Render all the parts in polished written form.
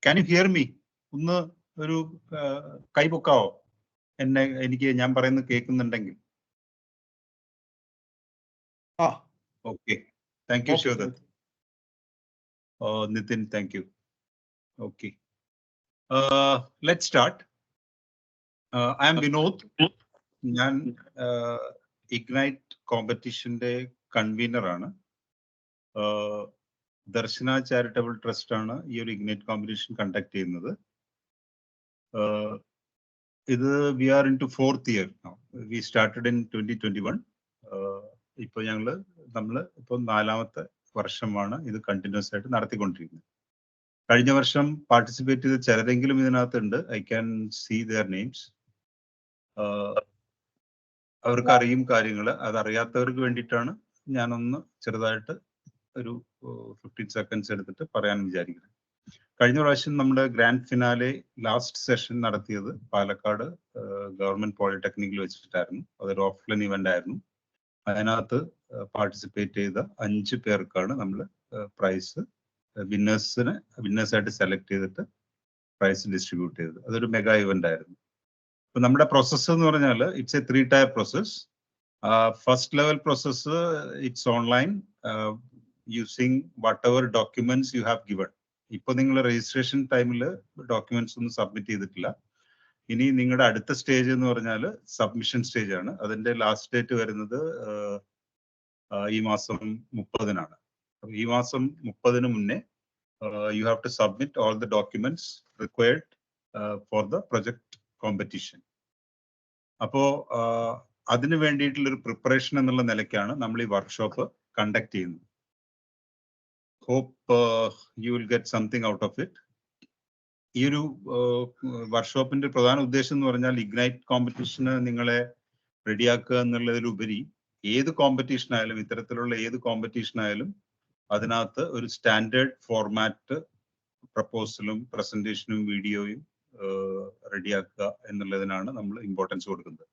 Can you hear me? ഒന്ന് ഒരു കൈപൊക്കാവോ എനിക്ക് ഞാൻ പറയുന്നത് കേൾക്കുന്നുണ്ടെങ്കിൽ? Okay. Thank you, Shodat. Nitin, thank you. Okay. Let's start. I am Vinod. ഞാൻ ഇഗ്നൈറ്റ് കോമ്പറ്റീഷന്റെ കൺവീനർ ആണ്. ദർശന ചാരിറ്റബിൾ ട്രസ്റ്റ് ആണ് ഈ ഒരു ഇഗ്നൈറ്റ് കോമ്പറ്റീഷൻ കണ്ടക്ട് ചെയ്യുന്നത്. ഇത് we are into 4th year now. We started in 2021. ഇപ്പോൾ നമ്മൾ ഇപ്പോൾ 4ാമത്തെ വർഷമാണ് ഇത് കണ്ടിന്യൂസ് ആയിട്ട് നടത്തിക്കൊണ്ടിരിക്കുന്നത്. കഴിഞ്ഞ വർഷം പാർട്ടിസിപ്പേറ്റ് ചെയ്ത ചിലരെങ്കിലും ഇതിനകത്തുണ്ട്. I can see their names. അവർക്ക് അറിയും കാര്യങ്ങൾ. അതറിയാത്തവർക്ക് വേണ്ടിയിട്ടാണ് ഞാനൊന്ന് ചെറുതായിട്ട് ഒരു 15 seconds എടുത്തിട്ട് പറയാൻ വിചാരിക്കുന്നത്. കഴിഞ്ഞ പ്രാവശ്യം നമ്മുടെ ഗ്രാൻഡ് ഫിനാലെ ലാസ്റ്റ് സെഷൻ നടത്തിയത് പാലക്കാട് ഗവൺമെന്റ് പോളിടെക്നിക്കിൽ വെച്ചിട്ടായിരുന്നു. അതൊരു ഓഫ്ലൈൻ ഇവന്റ് ആയിരുന്നു. അതിനകത്ത് പാർട്ടിസിപ്പേറ്റ് ചെയ്ത 5 പേർക്കാണ് നമ്മൾ പ്രൈസ് വിന്നേഴ്സായിട്ട് സെലക്ട് ചെയ്തിട്ട് പ്രൈസ് ഡിസ്ട്രിബ്യൂട്ട് ചെയ്തത്. അതൊരു മെഗാ ഇവന്റ് ആയിരുന്നു. ഇപ്പൊ നമ്മുടെ പ്രോസസ്സ് എന്ന് പറഞ്ഞാൽ it's A 3-tier process. First level process it's online using what ever documents you have given. ഇപ്പൊ നിങ്ങൾ രജിസ്ട്രേഷൻ ടൈമിൽ ഡോക്യുമെന്റ്സ് ഒന്നും സബ്മിറ്റ് ചെയ്തിട്ടില്ല. ഇനി നിങ്ങളുടെ അടുത്ത സ്റ്റേജ് എന്ന് പറഞ്ഞാൽ സബ്മിഷൻ സ്റ്റേജ് ആണ്. അതിന്റെ ലാസ്റ്റ് ഡേറ്റ് വരുന്നത് ഈ മാസം 30-നാണ്. ഈ മാസം 30-ന് മുന്നേ you have to submit all the documents required for the project competition. അപ്പോ അതിന് വേണ്ടിയിട്ടുള്ളൊരു പ്രിപ്പറേഷൻ എന്നുള്ള നിലയ്ക്കാണ് നമ്മൾ ഈ വർക്ക്ഷോപ്പ് കണ്ടക്ട് ചെയ്യുന്നത്. Hope you will get something out of it. ഈ ഒരു വർക്ക്ഷോപ്പിന്റെ പ്രധാന ഉദ്ദേശം എന്ന് പറഞ്ഞാൽ ഇഗ്നൈറ്റ് കോമ്പറ്റീഷന് നിങ്ങളെ റെഡിയാക്കുക എന്നുള്ളതിലുപരി ഏത് കോമ്പറ്റീഷൻ ആയാലും, ഇത്തരത്തിലുള്ള ഏത് കോമ്പറ്റീഷൻ ആയാലും അതിനകത്ത് ഒരു സ്റ്റാൻഡേർഡ് ഫോർമാറ്റ് പ്രപ്പോസലും പ്രസന്റേഷനും വീഡിയോയും റെഡിയാക്കുക എന്നുള്ളതിനാണ് നമ്മൾ ഇമ്പോർട്ടൻസ് കൊടുക്കുന്നത്.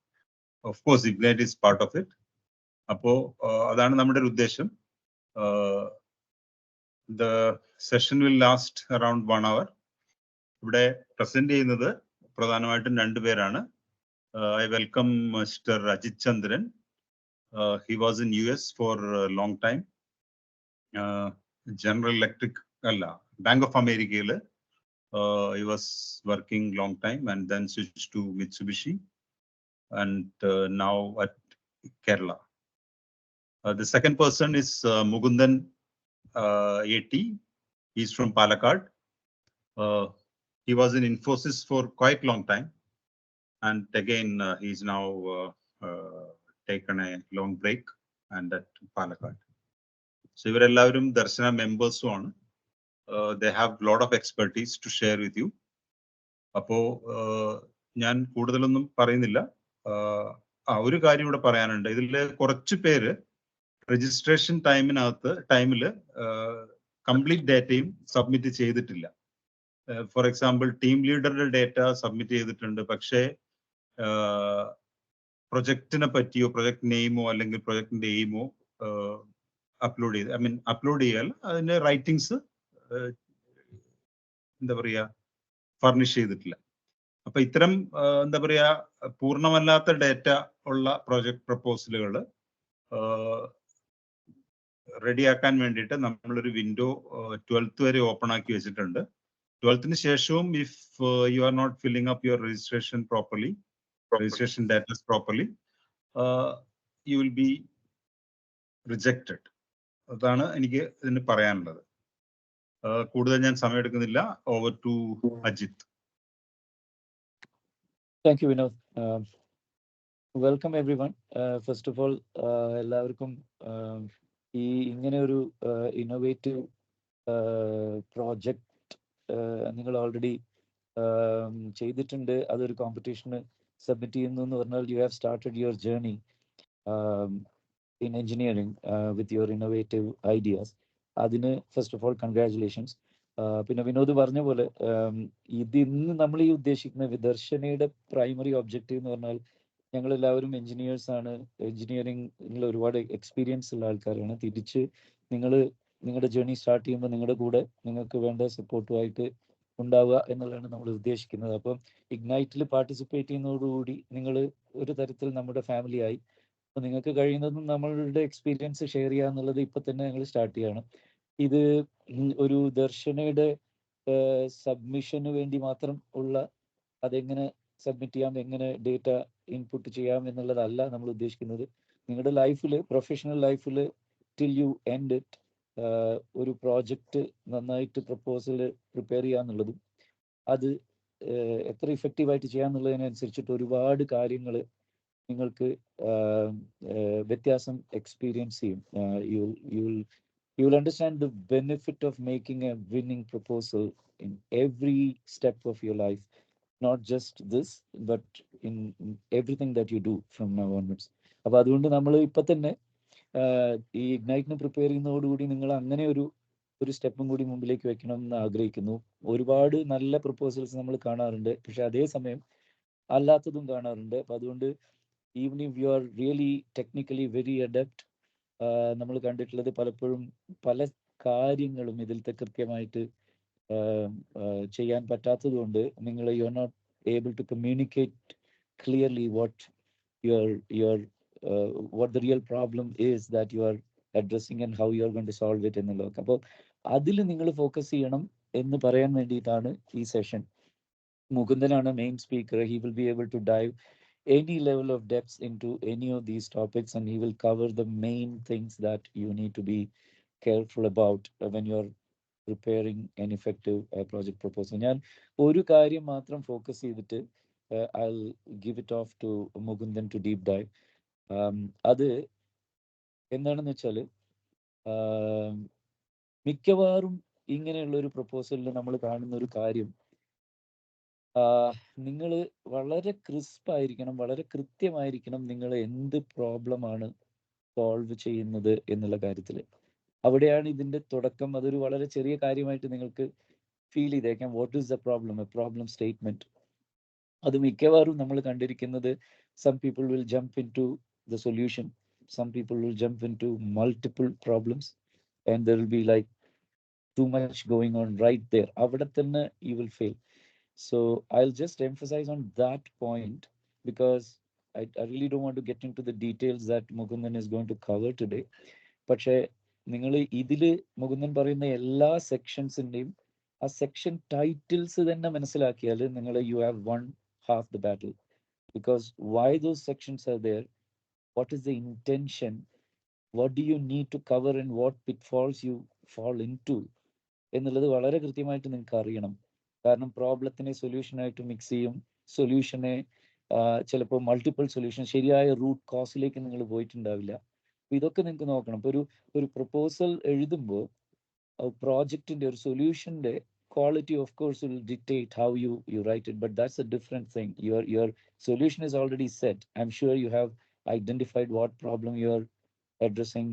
Of course ignite is part of it. അപ്പോ അതാണ് നമ്മുടെ ഒരു ഉദ്ദേശം. The session will last around 1 hour. ഇവിടെ പ്രസന്റ് ചെയ്യുന്നത് പ്രധാനമായിട്ടും 2 പേരാണ്. I welcome mister Ajith Chandran. He was in US for long time. General Electric അല്ല, ബാങ്ക് ഓഫ് അമേരിക്കയിൽ he was working long time and then switched to Mitsubishi and now at Kerala. The second person is Mugundan AT. He's from Palakkad. He was in Infosys for quite long time and again he's now taken a long break and at Palakkad. So ഇവരെല്ലാവരും ദർശന മെമ്പേഴ്സും ആണ്. They have a lot of expertise to share with you. അപ്പോ ഞാൻ കൂടുതലൊന്നും പറയുന്നില്ല. ഒരു കാര്യം ഇവിടെ പറയാനുണ്ട്. ഇതിൽ കുറച്ച് പേര് രജിസ്ട്രേഷൻ ടൈമിൽ കംപ്ലീറ്റ് ഡേറ്റയും സബ്മിറ്റ് ചെയ്തിട്ടില്ല. ഫോർ എക്സാമ്പിൾ ടീം ലീഡറുടെ ഡേറ്റ സബ്മിറ്റ് ചെയ്തിട്ടുണ്ട്, പക്ഷേ പ്രൊജക്റ്റിനെ പറ്റിയോ പ്രൊജക്ട് നെയിമോ അല്ലെങ്കിൽ പ്രൊജക്ടിന്റെ എയിമോ അപ്ലോഡ് ചെയ്യാൽ അതിന്റെ റൈറ്റിങ്സ് എന്താ പറയാ ഫർണിഷ് ചെയ്തിട്ടില്ല. അപ്പൊ ഇത്തരം എന്താ പറയാ പൂർണ്ണമല്ലാത്ത ഡേറ്റ ഉള്ള പ്രോജക്ട് പ്രപ്പോസലുകൾ റെഡിയാക്കാൻ വേണ്ടിയിട്ട് നമ്മളൊരു വിൻഡോ 12th വരെ ഓപ്പൺ ആക്കി വെച്ചിട്ടുണ്ട്. 12th ശേഷവും if you are not filling up your registration datas properly you will be rejected. അതാണ് എനിക്ക് ഇതിന് പറയാനുള്ളത്. കൂടുതൽ ഞാൻ സമയമെടുക്കുന്നില്ല. Over to Ajith. Thank you Vinod. Welcome everyone. First of all എല്ലാവർക്കും ഈ ഇങ്ങനെ ഒരു ഇന്നോവേറ്റീവ് പ്രോജക്റ്റ് നിങ്ങൾ ഓൾറെഡി ചെയ്തിട്ടുണ്ട്, അതൊരു കോമ്പറ്റീഷന് സബ്മിറ്റ് ചെയ്യുന്നു എന്ന് പറഞ്ഞാൽ you have started your journey in engineering with your innovative ideas. അതിന് ഫസ്റ്റ് ഓഫ് ഓൾ കൺഗ്രാറ്റുലേഷൻസ്. പിന്നെ വിനോദ് പറഞ്ഞ പോലെ ഇന്ന് നമ്മൾ ഈ ഉദ്ദേശിക്കുന്ന വിദർശനയുടെ പ്രൈമറി ഒബ്ജക്റ്റീവ് എന്ന് പറഞ്ഞാൽ ഞങ്ങളെല്ലാവരും എഞ്ചിനീയേഴ്സ് ആണ്. എഞ്ചിനീയറിംഗിൽ ഒരുപാട് എക്സ്പീരിയൻസ് ഉള്ള ആൾക്കാരാണ്. തിരിച്ച് നിങ്ങളുടെ ജേർണി സ്റ്റാർട്ട് ചെയ്യുമ്പോൾ നിങ്ങളുടെ കൂടെ നിങ്ങൾക്ക് വേണ്ട സപ്പോർട്ടുമായിട്ട് ഉണ്ടാവുക എന്നുള്ളതാണ് നമ്മൾ ഉദ്ദേശിക്കുന്നത്. അപ്പം ഇഗ്നൈറ്റിൽ പാർട്ടിസിപ്പേറ്റ് ചെയ്യുന്നതോടുകൂടി നിങ്ങൾ ഒരു തരത്തിൽ നമ്മുടെ ഫാമിലി ആയി. അപ്പോൾ നിങ്ങൾക്ക് കഴിയുന്നതും നമ്മളുടെ എക്സ്പീരിയൻസ് ഷെയർ ചെയ്യുക എന്നുള്ളത് ഇപ്പം തന്നെ ഞങ്ങൾ സ്റ്റാർട്ട് ചെയ്യണം. ഇത് ഒരു ദർശനയുടെ സബ്മിഷന് വേണ്ടി മാത്രം ഉള്ള, അതെങ്ങനെ സബ്മിറ്റ് ചെയ്യാം, എങ്ങനെ ഡേറ്റ ഇൻപുട്ട് ചെയ്യാം എന്നുള്ളതല്ല നമ്മൾ ഉദ്ദേശിക്കുന്നത്. നിങ്ങളുടെ ലൈഫിൽ, പ്രൊഫഷണൽ ലൈഫിൽ ടിൽ യു എൻഡ് ഇറ്റ്, ഒരു പ്രോജക്റ്റ് നന്നായിട്ട് പ്രപ്പോസൽ പ്രിപ്പയർ ചെയ്യുക എന്നുള്ളതും അത് എത്ര ഇഫക്റ്റീവായിട്ട് ചെയ്യാന്നുള്ളതിനനുസരിച്ചിട്ട് ഒരുപാട് കാര്യങ്ങൾ നിങ്ങൾക്ക് വ്യത്യാസം എക്സ്പീരിയൻസ് ചെയ്യും. you will understand the benefit of making a winning proposal in every step of your life, not just this but in everything that you do from now onwards. അപ്പോൾ അതുകൊണ്ട് നമ്മൾ ഇപ്പം തന്നെ ഈ ഇഗ്നൈറ്റിന് പ്രിപ്പയർ ചെയ്യുന്നതോടുകൂടി നിങ്ങൾ അങ്ങനെ ഒരു സ്റ്റെപ്പും കൂടി മുമ്പിലേക്ക് വെക്കണം എന്ന് ആഗ്രഹിക്കുന്നു. ഒരുപാട് നല്ല പ്രപ്പോസൽസ് നമ്മൾ കാണാറുണ്ട്, പക്ഷെ അതേസമയം അല്ലാത്തതും കാണാറുണ്ട്. അപ്പം അതുകൊണ്ട് even if you are really technically very adept, നമ്മൾ കണ്ടിട്ടുള്ളത് പലപ്പോഴും പല കാര്യങ്ങളും ഇതിലത്തെ കൃത്യമായിട്ട് ചെയ്യാൻ പറ്റാത്തത് കൊണ്ട് നിങ്ങൾ you are not able to communicate clearly what the real problem is that you are addressing and how you are going to solve it എന്നുള്ളതൊക്കെ. അപ്പോൾ അതിൽ നിങ്ങൾ ഫോക്കസ് ചെയ്യണം എന്ന് പറയാൻ വേണ്ടിയിട്ടാണ് ഈ സെഷൻ. മുകുന്ദനാണ് main speaker. He will be able to dive any level of depth into any of these topics and he will cover the main things that you need to be careful about when you are preparing an effective project proposal. ഞാൻ ഒരു കാര്യം മാത്രം focus ചെയ്തിട്ട് I'll give it off to Mukundan to deep dive. അത് എന്താണെന്ന് വെച്ചാൽ മിക്കവാറും ഇങ്ങനെയുള്ള ഒരു പ്രപ്പോസലിൽ നമ്മൾ കാണുന്ന ഒരു കാര്യം, നിങ്ങൾ വളരെ ക്രിസ്പ് ആയിരിക്കണം, വളരെ കൃത്യമായിരിക്കണം നിങ്ങൾ എന്ത് പ്രോബ്ലമാണ് സോൾവ് ചെയ്യുന്നത് എന്നുള്ള കാര്യത്തിൽ. അവിടെയാണ് ഇതിൻ്റെ തുടക്കം. അതൊരു വളരെ ചെറിയ കാര്യമായിട്ട് നിങ്ങൾക്ക് ഫീൽ ചെയ്തേക്കാം. What is the problem, A problem statement. അത് മിക്കവാറും നമ്മൾ കണ്ടിരിക്കുന്നത് some people will jump into the solution, some people will jump into multiple problems and there will be like too much going on right there. അവിടെ തന്നെ you will fail. So I'll just emphasize on that point because I really don't want to get into the details that Mukundan is going to cover today. പക്ഷേ നിങ്ങൾ ഇതിൽ മുകുന്ദൻ പറയുന്ന എല്ലാ സെക്ഷൻസിൻ്റെയും ആ section titles തന്നെ മനസ്സിലാക്കിയാൽ നിങ്ങൾ you have won half the battle. Because why those sections are there, what is the intention, what do you need to cover and what pitfalls you fall into എന്നുള്ളത് വളരെ കൃത്യമായിട്ട് നിങ്ങൾക്ക് അറിയണം. കാരണം പ്രോബ്ലത്തിനെ സൊല്യൂഷനായിട്ട് മിക്സ് ചെയ്യും, സൊല്യൂഷനെ ചിലപ്പോൾ മൾട്ടിപ്പിൾ സൊല്യൂഷൻ, ശരിയായ root കോസിലേക്ക് നിങ്ങൾ പോയിട്ടുണ്ടാവില്ല. അപ്പോൾ ഇതൊക്കെ നിങ്ങൾക്ക് നോക്കണം. ഇപ്പോൾ ഒരു പ്രപ്പോസൽ എഴുതുമ്പോൾ പ്രോജക്റ്റിൻ്റെ ഒരു സൊല്യൂഷൻ്റെ quality of course will dictate how you write it, but that's a different thing. Your solution is already set. I'm sure you have identified what problem you are addressing,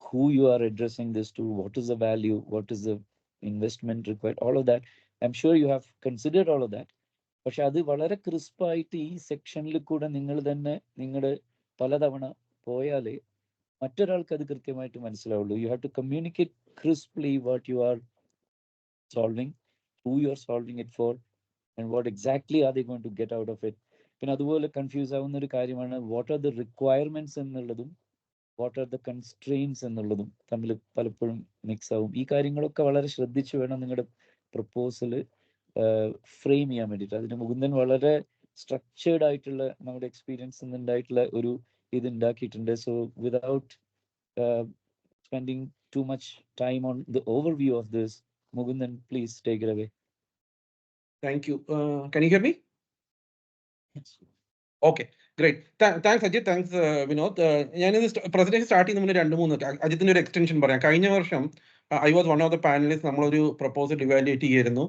who you are addressing this to, what is the value, what is the investment required, all of that. I'm sure you have considered all of that. പക്ഷെ അത് വളരെ ക്രിസ്പായിട്ട് ഈ സെക്ഷനിൽ കൂടെ നിങ്ങൾ തന്നെ നിങ്ങളുടെ പലതവണ പോയാലേ മറ്റൊരാൾക്ക് അത് കൃത്യമായിട്ട് മനസ്സിലാവുള്ളൂ. You have to communicate crisply what you are solving, who you are solving it for, and what exactly are they going to get out of it. പിന്നെ അതുപോലെ കൺഫ്യൂസ് ആവുന്ന ഒരു കാര്യമാണ് വാട്ട് ആർ ദ റിക്വയർമെന്റ്സ് എന്നുള്ളതും what are the constraints എന്നുള്ളതും തമ്മിൽ പലപ്പോഴും mix ആവും. ഈ കാര്യങ്ങളൊക്കെ വളരെ ശ്രദ്ധിച്ച് വേണം നിങ്ങളുടെ പ്രപ്പോസൽ ഫ്രെയിം ചെയ്യാൻ വേണ്ടിയിട്ട്. അതിന് മുകുന്ദൻ വളരെ സ്ട്രക്ചേർഡ് ആയിട്ടുള്ള നമ്മുടെ എക്സ്പീരിയൻസ് നിന്നുണ്ടായിട്ടുള്ള ഒരു ഇത് ഉണ്ടാക്കിയിട്ടുണ്ട്. So without spending too much time on the overview of this, Mukundan, please take it away. Thank you. Can you hear me? Yes. Okay, great. Thanks Ajit, thanks Vinod. ഞാനിത് presentation start ചെയ്യുന്ന മുന്നേ 2-3 അജിത്തിന്റെ ഒരു extension പറയാം. കഴിഞ്ഞ വർഷം I was one of the panelists. നമ്മളൊരു proposal evaluate ചെയ്യായിരുന്നു.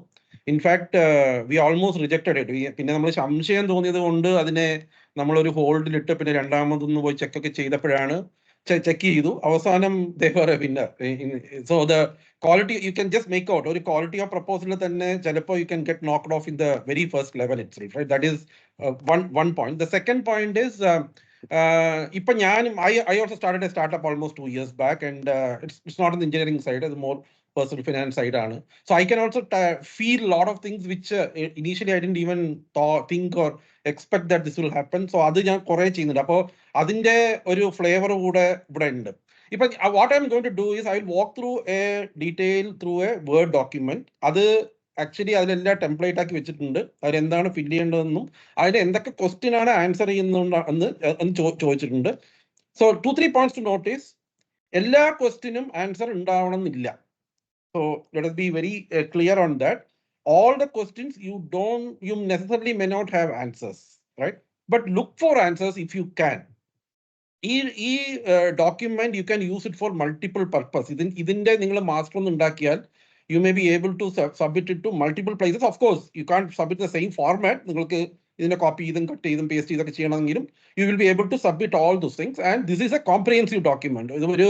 In fact we almost rejected it. പിന്നെ നമ്മൾ സംശയം തോന്നിയത് കൊണ്ട് അതിനെ നമ്മളൊരു ഹോൾഡിലിട്ട് പിന്നെ രണ്ടാമതൊന്ന് പോയി ചെക്കൊക്കെ ചെയ്തപ്പോഴാണ് ചെക്ക് ചെയ്തു. അവസാനം they were a winner. So the quality you can just make out, or quality of proposal തന്നെ ചിലപ്പോൾ you can get knocked off in the very first level itself, right? That is one point. The second point is ഇപ്പൊ ഞാനും I also started a startup almost 2 years back and it's not on the engineering side, it's more personal finance side ആണ്. So I can also feel a lot of things which initially I didn't even think or expect that this will happen. So അത് ഞാൻ കുറെ ചെയ്യുന്നുണ്ട്. അപ്പോൾ അതിന്റെ ഒരു flavour കൂടെ ഇവിടെ ഉണ്ട്. ഇപ്പൊ what I'm going to do is I will walk through a detail through a Word document. അത് ആക്ച്വലി അതിലെല്ലാം ടെംപ്ലേറ്റ് ആക്കി വെച്ചിട്ടുണ്ട്. അതിൽ എന്താണ് ഫില്ല് ചെയ്യേണ്ടതെന്നും അതിൽ എന്തൊക്കെ ക്വസ്റ്റ്യൻ ആണ് ആൻസർ ചെയ്യുന്നതെന്ന് ചോദിച്ചിട്ടുണ്ട്. So 2-3 points to notice. എല്ലാ ക്വസ്റ്റ്യനും ആൻസർ ഉണ്ടാവണമെന്നില്ല. So let us be very clear on that. All the questions you necessarily may not have answers, right? But look for answers if you can. ഈ document you can use it for multiple purpose. ഇതിന്റെ നിങ്ങൾ master ഒന്ന് ഉണ്ടാക്കിയാൽ you may be able to submit it to multiple places. Of course, you can't submit the same format. നിങ്ങൾക്ക് ഇതിനെ copy ചെയ്തും cut ചെയ്തും paste ചെയ്തൊക്കെ ചെയ്യണമെങ്കിലും you will be able to submit all those things. And this is a comprehensive document. ഇത്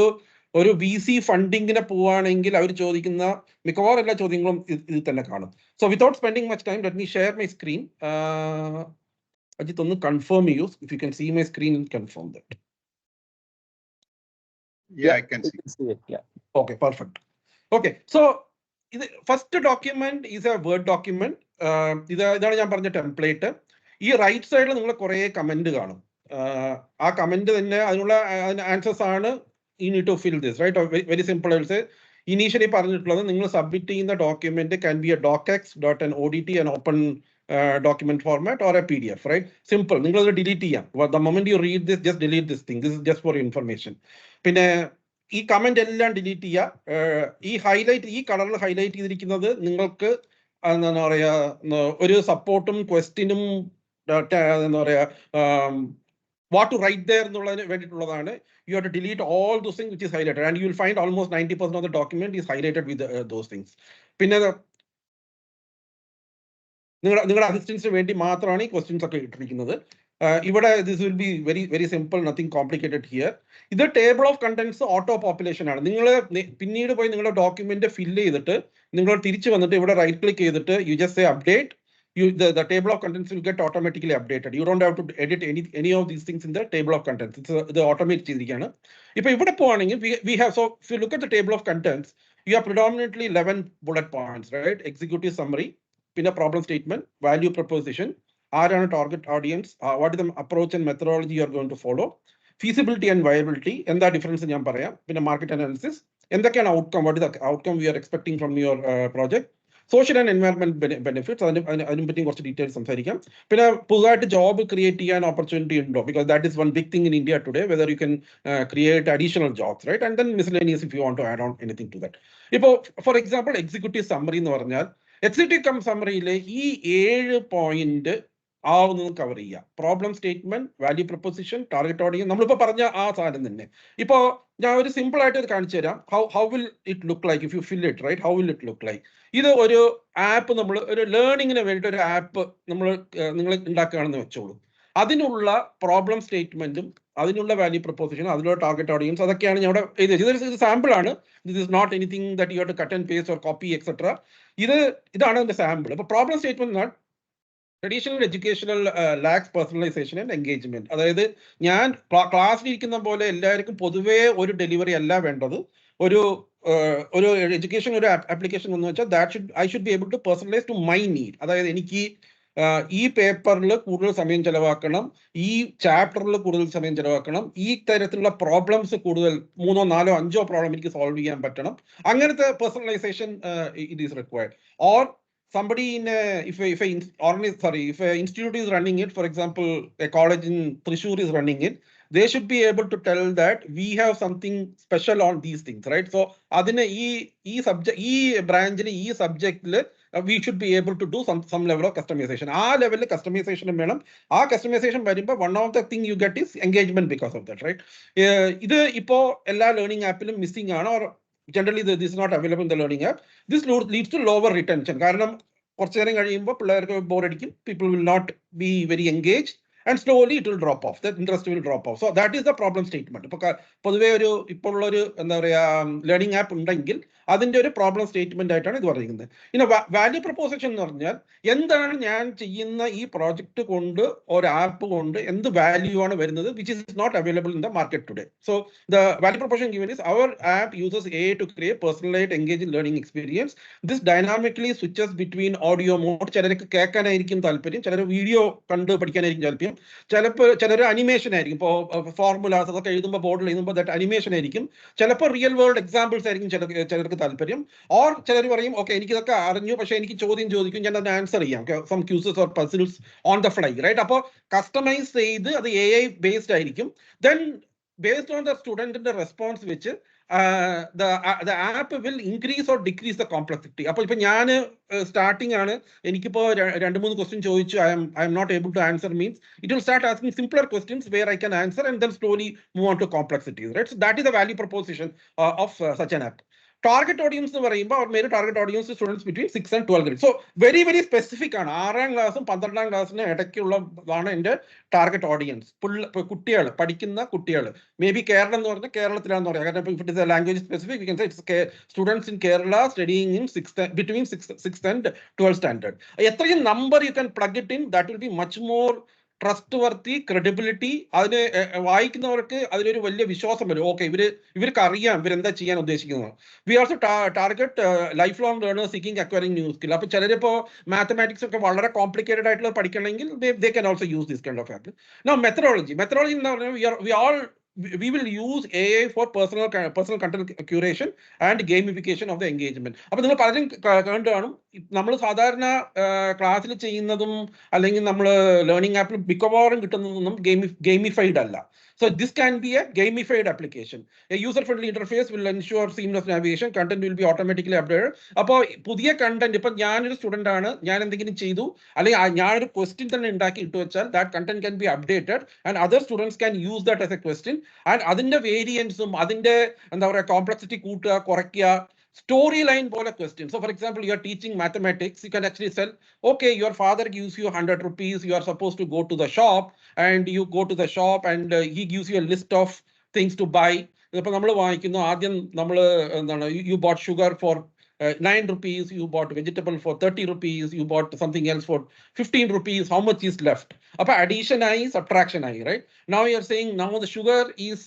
ഒരു VC ഫണ്ടിങ്ങിനെ പോവുകയാണെങ്കിൽ അവർ ചോദിക്കുന്ന മിക്കവാറും എല്ലാ ചോദ്യങ്ങളും ഇതിൽ തന്നെ കാണും. So without spending much time, let me share my screen. Ajith ഒന്ന് കൺഫേം ചെയ്യൂ. If you can see my screen, confirm that. Yeah, I can see it. Yeah. Okay, perfect. Okay, so first document is A word document. ഇതാണ് ഞാൻ പറഞ്ഞ template. ഈ right സൈഡിൽ നിങ്ങൾ കുറെ comment കാണും. ആ കമന്റ് തന്നെ അതിനുള്ള ആൻസേഴ്സ് ആണ്. You need to fill this, right? Very simple. I will say initially പറഞ്ഞിട്ടുള്ളത് നിങ്ങൾ സബ്മിറ്റ് ചെയ്യുന്ന document can be a docx.odt, an open document format, or a PDF, right? Simple. നിങ്ങൾ അത് ഡിലീറ്റ് ചെയ്യാം. The moment you read this, just delete this thing. This is just for information. പിന്നെ ഈ comment എല്ലാം delete ചെയ്യുക. ഈ highlight, ഈ കളറിൽ ഹൈലൈറ്റ് ചെയ്തിരിക്കുന്നത് നിങ്ങൾക്ക് എന്താ പറയാ ഒരു സപ്പോർട്ടും ക്വസ്റ്റ്യനും എന്താ പറയാ what to write there എന്നുള്ളതിന് വേണ്ടിയിട്ടുള്ളതാണ്. You have to delete all those things which is highlighted, and you will find almost 90% of the document is highlighted with those things. പിന്നെ നിങ്ങളുടെ അസിസ്റ്റൻസിന് വേണ്ടി മാത്രമാണ് ഈ ക്വസ്റ്റ്യൻസ് ഒക്കെ ഇട്ടിരിക്കുന്നത്. ഇവിടെ this will be very very simple, nothing complicated here. ഇത് table of contents auto population ആണ്. നിങ്ങൾ പിന്നീട് പോയി നിങ്ങളുടെ ഡോക്യുമെന്റ് ഫില്ല് ചെയ്തിട്ട് നിങ്ങൾ തിരിച്ചു വന്നിട്ട് ഇവിടെ റൈറ്റ് ക്ലിക്ക് ചെയ്തിട്ട് you just say update. The table of contents will get automatically updated. You don't have to edit any of these things in the table of contents. It's automate ചെയ്തിരിക്കുകയാണ്. ഇപ്പൊ ഇവിടെ പോവാണെങ്കിൽ we have, so if you look at the table of contents, you have predominantly 11 bullet points, right? Executive summary, പിന്നെ problem statement, value proposition, ആരാണ് target audience, what is the approach and methodology you are going to follow, feasibility and viability, എന്താ difference ഞാൻ പറയാം, പിന്നെ market analysis, എന്തൊക്കെയാണ് outcome, what is the outcome we are expecting from your project, social and environment benefits, അതിനെ പറ്റി കുറച്ച് details സംസാരിക്കാം. പിന്നെ പുതുതായിട്ട് ജോബ് ക്രിയേറ്റ് ചെയ്യാൻ ഓപ്പർച്യൂണിറ്റി ഉണ്ടോ, because that is one big thing in India today, whether you can create additional jobs, right? And then miscellaneous if you want to add on anything to that. ഇപ്പോൾ for example executive summary എന്ന് പറഞ്ഞാൽ executive സമ്മറിയിലെ ഈ 7 point ആവുന്നത് cover ചെയ്യുക. Problem statement, value proposition, target audience, നമ്മളിപ്പോൾ പറഞ്ഞ ആ സാധനം തന്നെ. ഇപ്പോൾ ഞാൻ ഒരു സിമ്പിൾ ആയിട്ട് ഇത് കാണിച്ചു തരാം. How will it look like if you fill it, right? How will it look like? ഇത് ഒരു ആപ്പ്, നമ്മൾ ഒരു ലേണിങ്ങിന് വേണ്ടിയിട്ട് ഒരു ആപ്പ് നിങ്ങൾ ഉണ്ടാക്കുകയാണെന്ന് വെച്ചോളൂ. അതിനുള്ള പ്രോബ്ലം സ്റ്റേറ്റ്മെന്റും അതിനുള്ള വാല്യൂ പ്രൊപ്പോസിഷനും അതിനുള്ള ടാർഗറ്റ് ഓഡിയൻസ്, അതൊക്കെയാണ് ഞാൻ ഇവിടെ എഴുതിയത്. ഇത് സാമ്പിൾ ആണ്. This is not anything that you have to cut and paste or copy etcetera. ഇതാണ് എന്റെ സാമ്പിൾ. അപ്പോൾ problem statement traditional educational lacks personalization and engagement. അതായത് ഞാൻ ക്ലാസ്സിലിരിക്കുന്ന പോലെ എല്ലാവർക്കും പൊതുവേ ഒരു ഡെലിവറി അല്ല വേണ്ടത്. ഒരു എഡ്യൂക്കേഷൻ, ഒരു ആപ്ലിക്കേഷൻ എന്ന് വെച്ചാൽ I should be able to personalize to my need. അതായത് എനിക്ക് ഈ പേപ്പറിൽ കൂടുതൽ സമയം ചെലവാക്കണം, ഈ ചാപ്റ്ററിൽ കൂടുതൽ സമയം ചെലവാക്കണം, ഈ തരത്തിലുള്ള പ്രോബ്ലംസ് കൂടുതൽ 3, 4, 5 പ്രോബ്ലം എനിക്ക് സോൾവ് ചെയ്യാൻ പറ്റണം. അങ്ങനത്തെ personalisation it is required. Or somebody in if an institute is running it, for example a college in Thrissur is running it, they should be able to tell that we have something special on these things, right? So adine ee branch il ee subject il we should be able to do some level of customization. Aa level il customization venam. Aa customization varumba one of the thing you get is engagement because of that, right? Idu ipo ella learning app ilum missing aanu, or generally this is not available in the learning app. This leads to lower retention. കാരണം കുറച്ചു നേരം കഴിയുമ്പോൾ പിള്ളേർക്ക് ബോറടിക്കും, people will not be very engaged, and slowly it will drop off. The interest will drop off. So that is the problem statement. പൊതുവേ ഇപ്പോൾ ഉള്ളൊരു എന്താ പറയുക ലേണിംഗ് ആപ്പ് ഉണ്ടെങ്കിൽ അതിൻ്റെ ഒരു പ്രോബ്ലം സ്റ്റേറ്റ്മെന്റ് ആയിട്ടാണ് ഇത് പറയുന്നത്. പിന്നെ വാല്യൂ പ്രപ്പോസിഷൻ എന്ന് പറഞ്ഞാൽ എന്താണ് ഞാൻ ചെയ്യുന്ന ഈ പ്രോജക്റ്റ് കൊണ്ട് ഒരു ആപ്പ് കൊണ്ട് എന്ത് വാല്യൂ ആണ് വരുന്നത് which is not available in the market today. So the value proposition given is our app uses AI to create personalized engaging learning experience. This dynamically switches between audio mode. ചിലർക്ക് കേൾക്കാനായിരിക്കും താല്പര്യം, ചിലർ video കണ്ട് പഠിക്കാനായിരിക്കും താല്പര്യം, ചിലർ animation ആയിരിക്കും. ഇപ്പോൾ formulas അതൊക്കെ എഴുതുമ്പോൾ ബോർഡിൽ എഴുതുമ്പോൾ ദാറ്റ് അനിമേഷൻ ആയിരിക്കും. ചിലപ്പോൾ റിയൽ വേൾഡ് എക്സാമ്പിൾസ് ആയിരിക്കും ചിലർക്ക് താല്പര്യം. ഓർ ചിലർ പറയും ഓക്കെ എനിക്കിതൊക്കെ അറിഞ്ഞു പക്ഷേ എനിക്ക് ചോദ്യം ചോദിക്കും, ഞാൻ അതിന് ആൻസർ ചെയ്യാം, some quizzes or puzzles on the fly, right? അപ്പോൾ കസ്റ്റമൈസ് ചെയ്ത് അത് AI ബേസ്ഡ് ആയിരിക്കും. Then based on the student response which the app will increase or decrease the complexity. അപ്പോൾ ഇപ്പൊ ഞാൻ സ്റ്റാർട്ടിംഗ് ആണ്, എനിക്കിപ്പോ 2-3 ക്വസ്റ്റ്യൻ ചോദിച്ചു, I am not able to answer means it will start asking simpler questions where I can answer and then slowly move on to complexities, right? So that is the value proposition of such an app. Target audience എന്ന് പറയുമ്പോൾ അവർ main target audience students between 6 and 12 grade. So very specific ആണ്. 6ാം ക്ലാസ്സും 12ാം ക്ലാസ്സിന് ഇടയ്ക്കുള്ളതാണ് എൻ്റെ target audience. കുട്ടികൾ, പഠിക്കുന്ന കുട്ടികൾ. മേ ബി കേരളം എന്ന് പറഞ്ഞാൽ കേരളത്തിലാണെന്ന് പറയാം. കാരണം if it is A language specific we can say it's students in Kerala studying in between 6th and 12th standard. എത്രയും number you can plug it in, that will be much more trust worthy, credibility. അതിന് വായിക്കുന്നവർക്ക് അതിലൊരു വലിയ വിശ്വാസം വരും. Okay, ഇവർക്ക് അറിയാം ഇവരെന്താ ചെയ്യാൻ ഉദ്ദേശിക്കുന്നത്. V also target life long learners seeking acquiring new skill. അപ്പോൾ ചിലരിപ്പോൾ മാത്തമാറ്റിക്സ് ഒക്കെ വളരെ കോംപ്ലിക്കേറ്റഡ് ആയിട്ടുള്ള പഠിക്കണമെങ്കിൽ they can also use this kind of app. Now methodology എന്ന് പറഞ്ഞാൽ we will use AI for personal content curation and gamification of the engagement. അപ്പോൾ നിങ്ങൾ പലരും കണ്ടു കാണും, നമ്മൾ സാധാരണ ക്ലാസ്സിൽ ചെയ്യുന്നതും അല്ലെങ്കിൽ നമ്മൾ ലേണിംഗ് ആപ്പിൽ മിക്കവാറും കിട്ടുന്നതൊന്നും ഗെയിമിഫൈഡ് അല്ല. So this can be a gamified application. A user-friendly interface will ensure seamless navigation. Content will be automatically updated. അപ്പോൾ പുതിയ കണ്ടന്റ്, ഇപ്പം ഞാനൊരു സ്റ്റുഡൻ്റ് ആണ്, ഞാൻ എന്തെങ്കിലും ചെയ്തു അല്ലെങ്കിൽ ഞാനൊരു ക്വസ്റ്റ്യൻ തന്നെ ഉണ്ടാക്കി ഇട്ട് വെച്ചാൽ that content can be updated and other students can use that as a question. And അതിൻ്റെ വേരിയൻസും അതിൻ്റെ എന്താ പറയുക കോംപ്ലക്സിറ്റി കൂട്ടുക കുറയ്ക്കുക, storyline pole question. So for example, you are teaching mathematics, you can actually tell, okay, your father gives you 100 rupees, you are supposed to go to the shop, and you go to the shop and he gives you a list of things to buy. ഇപ്പൊ നമ്മൾ വാങ്ങിക്കുന്നു, ആദ്യം നമ്മൾ എന്താണ്, you bought sugar for 9 rupees, you bought vegetable for 30 rupees, you bought something else for 15 rupees, how much is left? Appa addition ആയി, subtraction ആയി, right? Now you are saying now the sugar is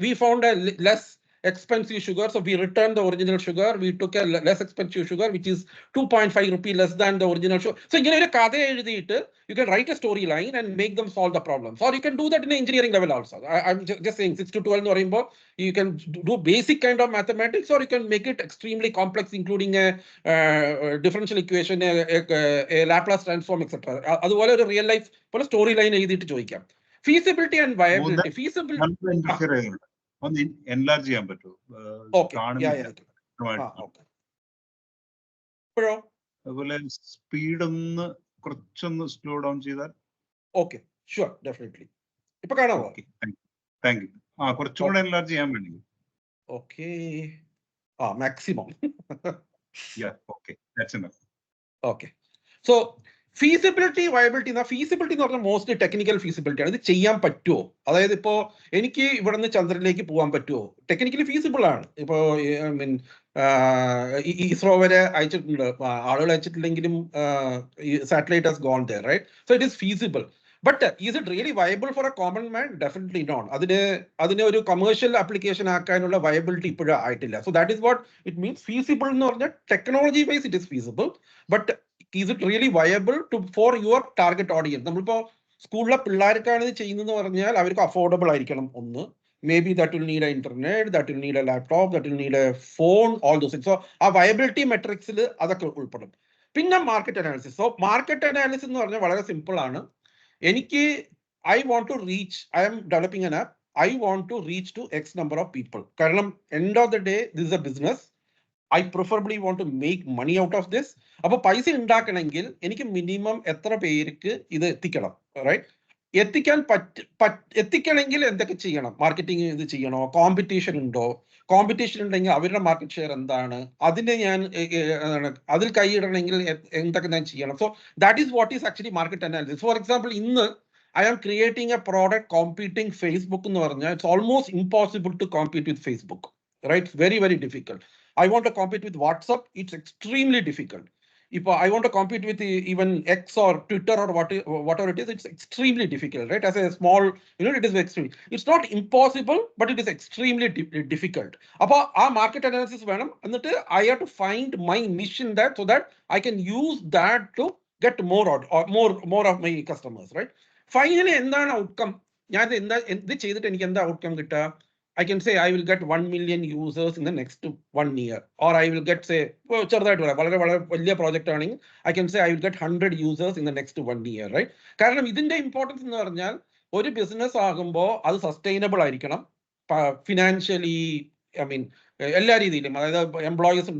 we found a less expensive sugar, so we returned the original sugar, we took a less expensive sugar which is 2.5 rupee less than the original sugar. So ingane oru kadha ezhudittu you can write a storyline and make them solve the problems, or you can do that in engineering level also. I'm just saying 6 to 12 nu parayumbo you can do basic kind of mathematics, or you can make it extremely complex including a differential equation, a Laplace transform, etc. aduvole oru real life pole storyline ezhudittu choikkam. Feasibility and viability. Feasibility ഒന്ന് enlarge ചെയ്യാൻ പറ്റുമോ? അതുപോലെ speed ഒന്ന് കുറച്ചൊന്ന് slow down ചെയ്താൽ. Okay, sure, definitely. ഇപ്പൊ കാണാമോ? Thank you. കുറച്ചും കൂടെ എൻലാർജ് ചെയ്യാൻ വേണ്ടി. Okay, maximum. Okay, that's enough. Okay, so feasibility, viability. Feasibility എന്ന് പറഞ്ഞാൽ മോസ്റ്റ്ലി ടെക്നിക്കൽ ഫീസിബിലിറ്റി ആണ്. ഇത് ചെയ്യാൻ പറ്റുമോ? അതായത് ഇപ്പോ എനിക്ക് ഇവിടെ നിന്ന് ചന്ദ്രനിലേക്ക് പോകാൻ പറ്റുമോ? ടെക്നിക്കലി ഫീസിബിൾ ആണ്. ഇപ്പോ മീൻ ഇസ്രോ വരെ അയച്ചിട്ടുണ്ട്, ആളുകൾ അയച്ചിട്ടില്ലെങ്കിലും satellite has gone there, right? So it is feasible. But is it really viable for a common man? Definitely not. അതിനെ ഒരു കമേഴ്ഷ്യൽ ആപ്ലിക്കേഷൻ ആക്കാനുള്ള വയബിലിറ്റി ഇപ്പോഴും ആയിട്ടില്ല. So that is what it means. Feasible എന്ന് പറഞ്ഞാൽ technology wise it is feasible, but is it really viable for your target audience? നമ്മളിപ്പോ സ്കൂളിലെ പിള്ളേർക്കാണ് ഇത് ചെയ്യുന്നതെന്ന് പറഞ്ഞാൽ അവർക്ക് അഫോർഡബിൾ ആയിരിക്കണം. ഒന്ന്, may be that will need a internet, that will need a laptop, that will need a phone, all those things. So ആ viability മെട്രിക്സിൽ അതൊക്കെ ഉൾപ്പെടും. പിന്നെ market analysis. So market analysis എന്ന് പറഞ്ഞാൽ വളരെ സിമ്പിൾ ആണ്. എനിക്ക് I want to reach, I am developing an app, I want to reach to X number of people. കാരണം end of the day this is a business. I preferably want to make money out of this. അപ്പോൾ പൈസ ഉണ്ടാക്കണമെങ്കിൽ എനിക്ക് minimum എത്ര പേർക്ക് ഇത് എത്തിക്കണം, right? എത്തിക്കണമെങ്കിൽ എന്തൊക്കെ ചെയ്യണം? മാർക്കറ്റിംഗ് ഇത് ചെയ്യണോ? കോമ്പറ്റീഷൻ ഉണ്ടോ? കോമ്പറ്റീഷൻ ഉണ്ടെങ്കിൽ അവരുടെ മാർക്കറ്റ് ഷെയർ എന്താണ്? അതിനെ ഞാൻ അതിൽ കൈയിടണമെങ്കിൽ എന്തൊക്കെ ഞാൻ ചെയ്യണം? So that is what is actually market analysis. For example, ഇന്ന് I am creating a product competing Facebook എന്ന് പറഞ്ഞാൽ it's almost impossible to compete with Facebook, right? It's very, very difficult. I want to compete with WhatsApp, it's extremely difficult. If I want to compete with even X or Twitter or whatever it is, it's extremely difficult, right? As a small, it is extreme. It's not impossible, but it is extremely difficult. Appa our market analysis venam, annittu I have to find my niche in that so that I can use that to get more of my customers, right? Finally, എന്താണ് outcome? ഞാൻ എന്ത് ചെയ്തിട്ട് എനിക്ക് എന്താ outcome കിട്ടുക? I can say I will get 1 million users in the next 1 year, or I will get, say, ചെറുതായിട്ട് പറയാം, വളരെ വളരെ വലിയ പ്രോജക്റ്റ് ആണെങ്കിൽ I can say I will get 100 users in the next 1 year, right? കാരണം ഇതിന്റെ importance എന്ന് പറഞ്ഞാൽ ഒരു ബിസിനസ് ആകുമ്പോൾ അത് സസ്റ്റൈനബിൾ ആയിരിക്കണം, ഫിനാൻഷ്യലി, ഐ മീൻ എല്ലാ രീതിയിലും, അതായത് എംപ്ലോയീസ്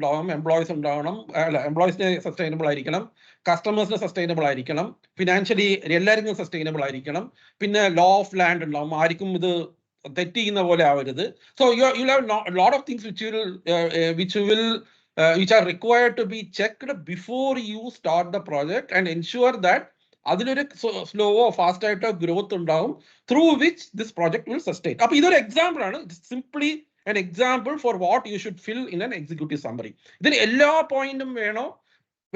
ഉണ്ടാവണം, അല്ല എംപ്ലോയീസിന് സസ്റ്റൈനബിൾ ആയിരിക്കണം, കസ്റ്റമേഴ്സിന് സസ്റ്റൈനബിൾ ആയിരിക്കണം, ഫിനാൻഷ്യലി എല്ലാവർക്കും സസ്റ്റൈനബിൾ ആയിരിക്കണം, പിന്നെ ലോ ഓഫ് ലാൻഡ് ഉണ്ടാവും, ആർക്കും ഇത് തെറ്റ് ചെയ്യുന്ന പോലെ ആവരുത്. So you have lot of things which are required to be checked before you start the project and ensure that അതിലൊരു സ്ലോവോ ഫാസ്റ്റ് ആയിട്ടോ ഗ്രോത്ത് ഉണ്ടാവും, through which this project will sustain. അപ്പൊ ഇതൊരു എക്സാമ്പിൾ ആണ്, simply an example for what you should fill in an executive summary. ഇതിന് എല്ലാ പോയിന്റും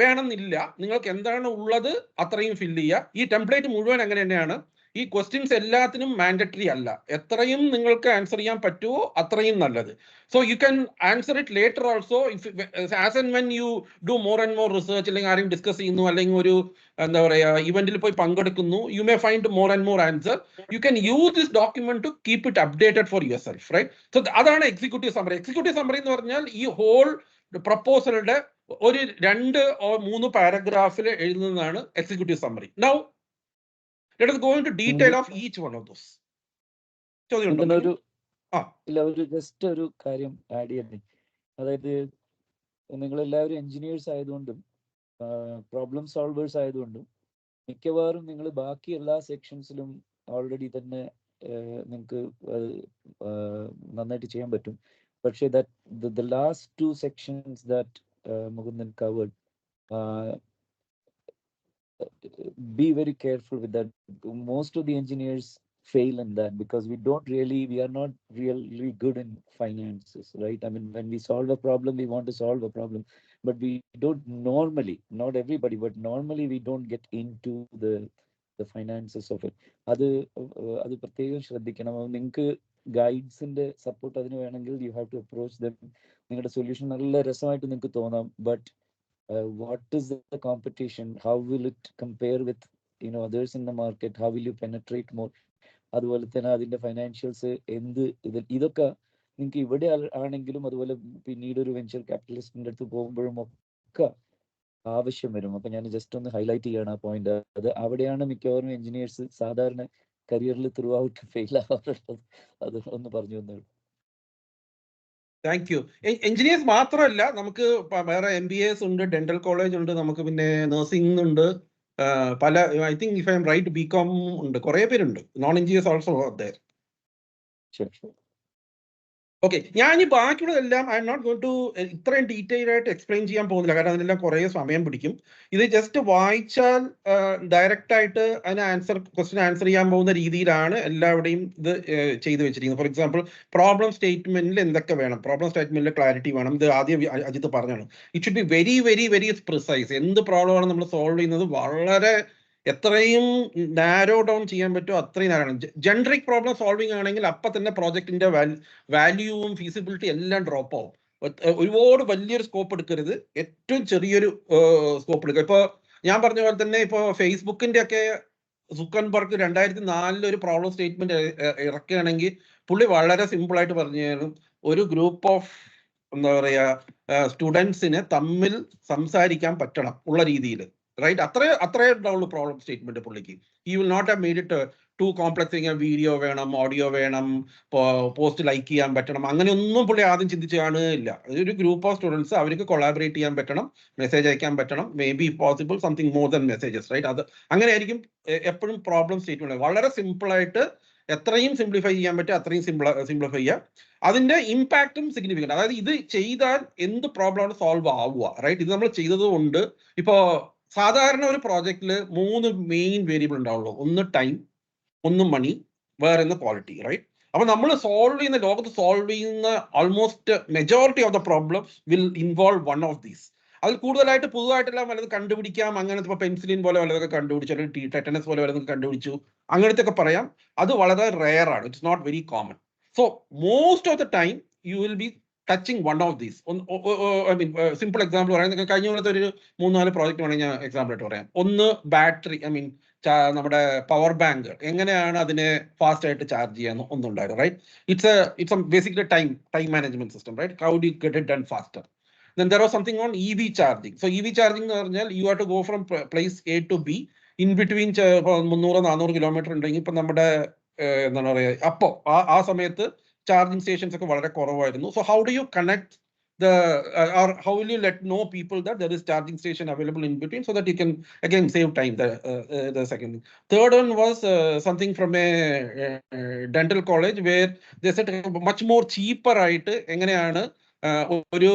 വേണമെന്നില്ല, നിങ്ങൾക്ക് എന്താണ് ഉള്ളത് അത്രയും ഫില്ല് ചെയ്യുക. ഈ ടെംപ്ലേറ്റ് മുഴുവൻ അങ്ങനെ തന്നെയാണ്. ഈ ക്വസ്റ്റ്യൻസ് എല്ലാത്തിനും മാൻഡറ്ററി അല്ല, എത്രയും നിങ്ങൾക്ക് ആൻസർ ചെയ്യാൻ പറ്റുമോ അത്രയും നല്ലത്. So you can answer it later also, as and when you do more and more research, അല്ലെങ്കിൽ ആരെയും ഡിസ്കസ് ചെയ്യുന്നു, അല്ലെങ്കിൽ ഒരു എന്താ പറയുക ഇവന്റിൽ പോയി പങ്കെടുക്കുന്നു, you may find more and more answer. You can use this document to keep it updated for yourself, right? So അതാണ് എക്സിക്യൂട്ടീവ് സമ്മറി. എക്സിക്യൂട്ടീവ് സമ്മറി എന്ന് പറഞ്ഞാൽ ഈ ഹോൾ പ്രപ്പോസലുടെ ഒരു 2 or 3 പാരഗ്രാഫിൽ എഴുതുന്നതാണ് executive summary. Now let us go into detail of each one of those. ഒരു just ഒരു കാര്യം ആഡ് ചെയ്യട്ടെ. അതായത് നിങ്ങൾ എല്ലാവരും എഞ്ചിനീയേഴ്സ് ആയതുകൊണ്ടും പ്രോബ്ലം സോൾവേഴ്സ് ആയതുകൊണ്ടും മിക്കവാറും നിങ്ങൾ ബാക്കി എല്ലാ സെക്ഷൻസിലും ഓൾറെഡി തന്നെ നിങ്ങൾക്ക് നന്നായിട്ട് ചെയ്യാൻ പറ്റും. പക്ഷേ the last 2 sections that Mukundan covered, be very careful with that. Most of the engineers fail in that because we are not really good in finances, right? I mean, when we solve a problem, we want to solve a problem, but we don't normally, not everybody, but normally we don't get into the finances of it. അത് പ്രത്യേകം ശ്രദ്ധിക്കണം. നിങ്ങൾക്ക് ഗൈഡ്സിന്റെ support അതിന് വേണമെങ്കിൽ you have to approach them. നിങ്ങളുടെ solution നല്ല രസമായിട്ട് നിങ്ങൾക്ക് തോന്നാം, but what is the competition? How will it compare with others in the market? How will you penetrate more? അതുപോലെ തന്നെ അതിന്റെ ഫൈനാൻഷ്യൽസ് ഇതൊക്കെ നിങ്ങൾക്ക് ഇവിടെ ആണെങ്കിലും അതുപോലെ പിന്നീട് ഒരു വെഞ്ചർ ക്യാപിറ്റലിസ്റ്റിന്റെ അടുത്ത് പോകുമ്പോഴും ഒക്കെ ആവശ്യം വരും. അപ്പൊ ഞാൻ ജസ്റ്റ് ഒന്ന് ഹൈലൈറ്റ് ചെയ്യണം ആ പോയിന്റ്. അത് അവിടെയാണ് മിക്കവാറും എഞ്ചിനീയേഴ്സ് സാധാരണ കരിയറിൽ ത്രൂ ഔട്ട് ഫെയിൽ ആവാറുള്ളത്. അത് ഒന്ന് പറഞ്ഞു തന്നേ. Thank you. എഞ്ചിനീയേഴ്സ് മാത്രമല്ല, നമുക്ക് വേറെ MBAs ഉണ്ട്, ഡെന്റൽ കോളേജ് ഉണ്ട്, നമുക്ക് പിന്നെ നഴ്സിംഗ് ഉണ്ട്, പല I think if I am right BCom ഉണ്ട്, കുറെ പേരുണ്ട്. Non engineers also there. Okay, ഞാൻ ഈ ബാക്കിയുള്ളതെല്ലാം I am not going to ഇത്രയും ഡീറ്റെയിൽ ആയിട്ട് എക്സ്പ്ലെയിൻ ചെയ്യാൻ പോകുന്നില്ല, കാരണം അതിനെല്ലാം കുറേ സമയം പിടിക്കും. ഇത് ജസ്റ്റ് വായിച്ചാൽ ഡയറക്റ്റ് ആയിട്ട് അതിന് ക്വസ്റ്റ്യൻ ആൻസർ ചെയ്യാൻ പോകുന്ന രീതിയിലാണ് എല്ലാവരുടെയും ഇത് ചെയ്തു വെച്ചിരിക്കുന്നത്. ഫോർ എക്സാമ്പിൾ, പ്രോബ്ലം സ്റ്റേറ്റ്മെന്റിൽ എന്തൊക്കെ വേണം, പ്രോബ്ലം സ്റ്റേറ്റ്മെന്റിൽ ക്ലാരിറ്റി വേണം. ഇത് ആദ്യം അജിത്ത് പറഞ്ഞാണ്, it should be very very very precise. എന്ത് പ്രോബ്ലമാണ് നമ്മൾ സോൾവ് ചെയ്യുന്നത് വളരെ എത്രയും നാരോ ഡൗൺ ചെയ്യാൻ പറ്റുമോ അത്രയും നാരോ. ജനറിക് പ്രോബ്ലം സോൾവിങ് ആണെങ്കിൽ അപ്പം തന്നെ പ്രോജക്റ്റിന്റെ വാല്യൂവും ഫീസിബിലിറ്റി എല്ലാം ഡ്രോപ്പ് ആവും. ഒരുപാട് വലിയൊരു സ്കോപ്പ് എടുക്കരുത്, ഏറ്റവും ചെറിയൊരു സ്കോപ്പ് എടുക്കുക. ഇപ്പോൾ ഞാൻ പറഞ്ഞ പോലെ തന്നെ ഇപ്പോൾ ഫേസ്ബുക്കിന്റെ ഒക്കെ സുക്കൻബർഗ് 2004 ഒരു പ്രോബ്ലം സ്റ്റേറ്റ്മെന്റ് ഇറക്കുകയാണെങ്കിൽ പുള്ളി വളരെ സിമ്പിൾ ആയിട്ട് പറഞ്ഞു തരും. ഒരു ഗ്രൂപ്പ് ഓഫ് എന്താ പറയാ സ്റ്റുഡൻസിന് തമ്മിൽ സംസാരിക്കാൻ പറ്റണം ഉള്ള രീതിയിൽ, റൈറ്റ്? അത്രേ ഉണ്ടാവുള്ളൂ പ്രോബ്ലം സ്റ്റേറ്റ്മെന്റ് പുള്ളിക്ക്. He will not have made it too complex. Video വേണം, ഓഡിയോ വേണം, പോസ്റ്റ് ലൈക്ക് ചെയ്യാൻ പറ്റണം, അങ്ങനെയൊന്നും പുള്ളി ആദ്യം ചിന്തിച്ച് കാണുകയില്ല. ഒരു ഗ്രൂപ്പ് ഓഫ് സ്റ്റുഡൻസ്, അവർക്ക് കൊളാബറേറ്റ് ചെയ്യാൻ പറ്റണം, മെസ്സേജ് അയക്കാൻ പറ്റണം, may be possible something more than messages, right? അത് അങ്ങനെയായിരിക്കും എപ്പോഴും പ്രോബ്ലം സ്റ്റേറ്റ്മെന്റ്. വളരെ സിമ്പിളായിട്ട് എത്രയും സിംപ്ലിഫൈ ചെയ്യാൻ പറ്റുക അത്രയും സിംപ്ലിഫൈ ചെയ്യുക. അതിന്റെ ഇമ്പാക്റ്റും സിഗ്നിഫിക്കന്റ്. അതായത് ഇത് ചെയ്താൽ എന്ത് പ്രോബ്ലമാണ് സോൾവ് ആവുക, റൈറ്റ്? ഇത് നമ്മൾ ചെയ്തത് കൊണ്ട് ഇപ്പോ സാധാരണ ഒരു പ്രോജക്റ്റിൽ 3 മെയിൻ വേരിയബിൾ ഉണ്ടാവുള്ളൂ. ഒന്ന് ടൈം, ഒന്ന് മണി, വേറെ ക്വാളിറ്റി, റൈറ്റ്? അപ്പൊ നമ്മൾ സോൾവ് ചെയ്യുന്ന ലോകത്ത് സോൾവ് ചെയ്യുന്ന almost majority of the problems will involve one of these. അതിൽ കൂടുതലായിട്ട് പുതുതായിട്ടെല്ലാം വല്ലതും കണ്ടുപിടിക്കാം, അങ്ങനത്തെ ഇപ്പോൾ പെൻസിലിൻ പോലെ വല്ലതൊക്കെ കണ്ടുപിടിച്ചു, അല്ലെങ്കിൽ ടെറ്റനസ് പോലെ വല്ലതും കണ്ടുപിടിച്ചു, അങ്ങനത്തെ ഒക്കെ പറയാം. അത് വളരെ റെയർ ആണ്, it's not very common. So most of the time you will be touching one of these. I mean simple example പറയാം, കഴിഞ്ഞ പോലത്തെ ഒരു 3-4 പ്രോജക്റ്റ് വേണമെങ്കിൽ ഞാൻ എക്സാമ്പിൾ ആയിട്ട് പറയാം. ഒന്ന് ബാറ്ററി, ഐ മീൻ നമ്മുടെ പവർ ബാങ്ക് എങ്ങനെയാണ് അതിനെ ഫാസ്റ്റ് ആയിട്ട് ചാർജ് ചെയ്യാന്ന് ഒന്നുണ്ടായിരുന്നു, right? It's basically time management system, right? How do you get it done faster? Then there was something on EV charging. So EV charging എന്ന് പറഞ്ഞാൽ you have to go from place A to B in between 300-400 kilometre ഉണ്ടെങ്കിൽ ഇപ്പൊ നമ്മുടെ എന്താണ് പറയുക, അപ്പോ ആ സമയത്ത് ചാർജിങ് സ്റ്റേഷൻസ് ഒക്കെ വളരെ കുറവായിരുന്നു. So how do U connect or how will you let know people that there is charging station available in between so that you can again save time? The second thing. Third one was something from a dental college where they said much more cheaper ആയിട്ട് എങ്ങനെയാണ് ഒരു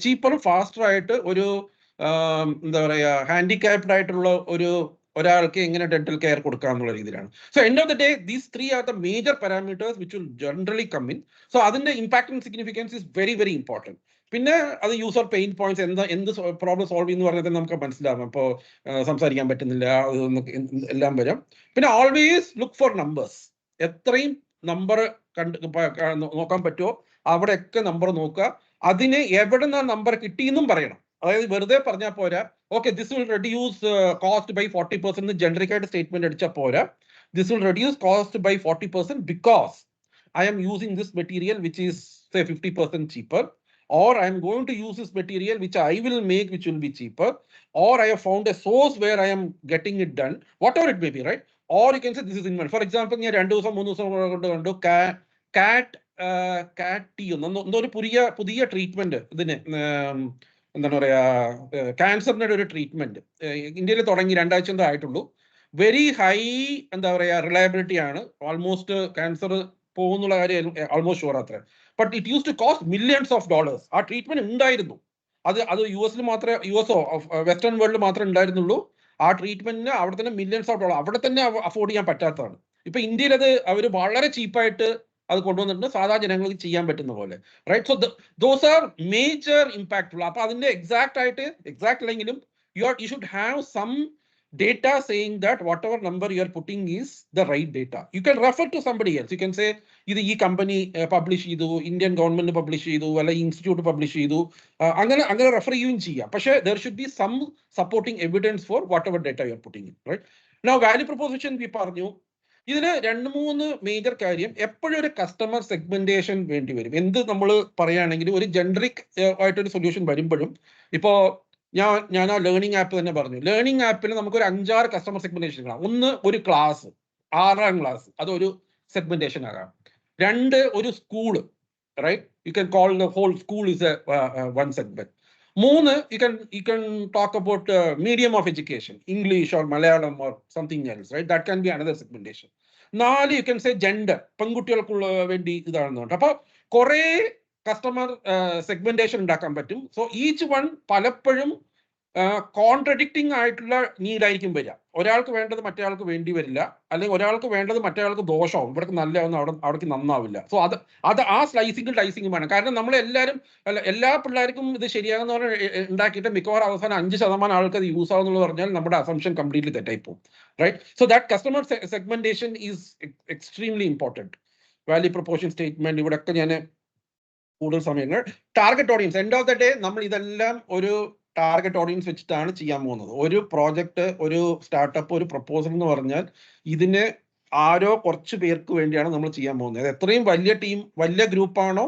ചീപ്പറും faster ആയിട്ട് ഒരു എന്താ പറയുക handicapped ആയിട്ടുള്ള ഒരാൾക്ക് എങ്ങനെ ഡെന്റൽ കെയർ കൊടുക്കുക എന്നുള്ള രീതിയിലാണ്. So end of the day these 3 are the major parameters which will generally come in. So അതിന്റെ impact and significance is very very important. പിന്നെ അത് യൂസർ പെയിൻ പോയിന്റ്സ്, എന്ത് പ്രോബ്ലം സോൾവ് ചെയ്യുന്ന പറഞ്ഞാൽ നമുക്ക് മനസ്സിലാവും. ഇപ്പോൾ സംസാരിക്കാൻ പറ്റുന്നില്ല, എല്ലാം വരാം. പിന്നെ ഓൾവേസ് ലുക്ക് ഫോർ നമ്പേഴ്സ്. എത്രയും നമ്പർ നോക്കാൻ പറ്റുമോ അവിടെയൊക്കെ നമ്പർ നോക്കുക. അതിന് എവിടെ നിന്ന് നമ്പർ കിട്ടിയെന്നും പറയണം. അതായത് വെറുതെ പറഞ്ഞാൽ പോരാ, okay this will reduce cost by 40% generic ആയിട്ട് സ്റ്റേറ്റ്മെന്റ് അടിച്ചാൽ പോരാ. This will reduce cost by 40% because I am using this material which is say 50% cheaper, or I am going to use this material which I will make which will be cheaper, or I have found a source where I am getting it done, whatever it may be, right? Or you can say this is invention. For example, ഞാൻ 2 ദിവസം 3 ദിവസം കണ്ടു കാറ്റ് എന്തോ ഒരു പുതിയ treatment, ഇതിന് എന്താണ് പറയാ, ക്യാൻസറിന്റെ ഒരു ട്രീറ്റ്മെന്റ് ഇന്ത്യയിൽ തുടങ്ങി 2 ആഴ്ച എന്തോ ആയിട്ടുള്ളൂ. വെരി ഹൈ എന്താ പറയാ റിലയബിലിറ്റി ആണ്. ഓൾമോസ്റ്റ് ക്യാൻസർ പോകുന്നുള്ള കാര്യം ഓൾമോസ്റ്റ് ഷുവർ അത്ര. But it used to cost millions of dollars. ആ ട്രീറ്റ്മെന്റ് ഉണ്ടായിരുന്നു. അത് US മാത്രമേ, US വെസ്റ്റേൺ വേൾഡിൽ മാത്രമേ ഉണ്ടായിരുന്നുള്ളൂ. ആ ട്രീറ്റ്മെന്റിന് അവിടെ തന്നെ മില്യൺസ് ഓഫ് ഡോളർ അവിടെ തന്നെ അഫോർഡ് ചെയ്യാൻ പറ്റാത്തതാണ്. ഇപ്പൊ ഇന്ത്യയിൽ അത് അവർ വളരെ ചീപ്പായിട്ട് അത് കൊണ്ടുവന്നിട്ടുണ്ട്, സാധാ ജനങ്ങൾക്ക് ചെയ്യാൻ പറ്റുന്ന പോലെ, right? So those are major impactful. അപ്പൊ അതിന്റെ എക്സാക്ട് അല്ലെങ്കിലും you should have some data saying that whatever number you are putting is the right data. You can refer to somebody else. You can say ഇത് ഈ company publish ചെയ്തു, Indian government publish ചെയ്തു, അല്ല institute publish ചെയ്തു, അങ്ങനെ refer ചെയ്യുകയും ചെയ്യാം. പക്ഷേ there should be some supporting evidence for whatever data you are putting in, right? Now value proposition we പറഞ്ഞു. ഇതിന് 2-3 മേജർ കാര്യം. എപ്പോഴും ഒരു കസ്റ്റമർ സെഗ്മെന്റേഷൻ വേണ്ടി വരും. എന്ത് നമ്മൾ പറയുകയാണെങ്കിൽ ഒരു ജനറിക് ആയിട്ടൊരു സൊല്യൂഷൻ വരുമ്പോഴും, ഇപ്പോൾ ഞാൻ ആ ലേണിംഗ് ആപ്പ് തന്നെ പറഞ്ഞു. ലേണിംഗ് ആപ്പിൽ നമുക്കൊരു 5-6 കസ്റ്റമർ സെഗ്മെന്റേഷൻ കാണാം. ഒന്ന്, ഒരു ക്ലാസ്, 6ാം ക്ലാസ്, അതൊരു സെഗ്മെന്റേഷൻ ആകാം. 2, ഒരു school, right? You can call the whole school is one segment. 3, you can talk about medium of education, English or Malayalam or something else, right? That can be another segmentation. 4, you can say gender, പെൺകുട്ടികൾക്കുള്ള വേണ്ടി ഇതാണെന്ന് പറഞ്ഞിട്ട്. അപ്പോൾ കുറേ customer segmentation ഉണ്ടാക്കാൻ പറ്റും. So each one പലപ്പോഴും contradicting ആയിട്ടുള്ള നീഡായിരിക്കും വരിക. ഒരാൾക്ക് വേണ്ടത് മറ്റേയാൾക്ക് വേണ്ടി വരില്ല, അല്ലെങ്കിൽ ഒരാൾക്ക് വേണ്ടത് മറ്റേയാൾക്ക് ദോഷമാവും, ഇവിടേക്ക് നല്ലതാവുന്ന അവിടേക്ക് നന്നാവില്ല. സോ അത് ആ സ്ലൈസിങ്ങും ഡൈസിങ്ങും വേണം. കാരണം എല്ലാ പിള്ളേർക്കും ഇത് ശരിയാകുന്ന പറഞ്ഞാൽ ഉണ്ടാക്കിയിട്ട് മിക്കവാറും അവസാനം 5% ആൾക്ക് അത് യൂസ് ആവുന്നുള്ളത് പറഞ്ഞാൽ നമ്മുടെ അസംഷൻ കംപ്ലീറ്റ്ലി തെറ്റായി പോകും, right? So that customer segmentation is extremely important. Value proportion statement, ഇവിടെയൊക്കെ ഞാൻ കൂടുതൽ സമയങ്ങൾ. Target audience, end of the day നമ്മൾ ഇതെല്ലാം ഒരു ടാർഗറ്റ് ഓഡിയൻസ് വെച്ചിട്ടാണ് ചെയ്യാൻ പോകുന്നത്. ഒരു പ്രോജക്റ്റ്, ഒരു സ്റ്റാർട്ടപ്പ്, ഒരു പ്രപ്പോസൽ എന്ന് പറഞ്ഞാൽ ഇതിന് ആരോ കുറച്ച് പേർക്ക് വേണ്ടിയാണ് നമ്മൾ ചെയ്യാൻ പോകുന്നത്. എത്രയും വലിയ ടീം, വലിയ ഗ്രൂപ്പാണോ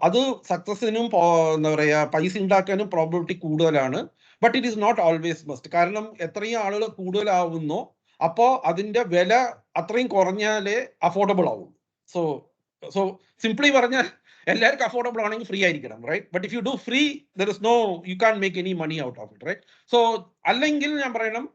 അത് സക്സസിനും എന്താ പറയുക പൈസ ഉണ്ടാക്കാനും പ്രോബിലിറ്റി കൂടുതലാണ്. But it is not always must. കാരണം എത്രയും ആളുകൾ കൂടുതലാവുന്നോ അപ്പോൾ അതിന്റെ വില അത്രയും കുറഞ്ഞാലേ അഫോർഡബിൾ ആവും. സോ സിംപ്ലി പറഞ്ഞാൽ എല്ലാവർക്കും അഫോർഡബിൾ ആണെങ്കിൽ ഫ്രീ ആയിരിക്കണം, right? But if you do free there is no, you can make any money out of it, right? So അല്ലെങ്കിൽ ഞാൻ പറയണം,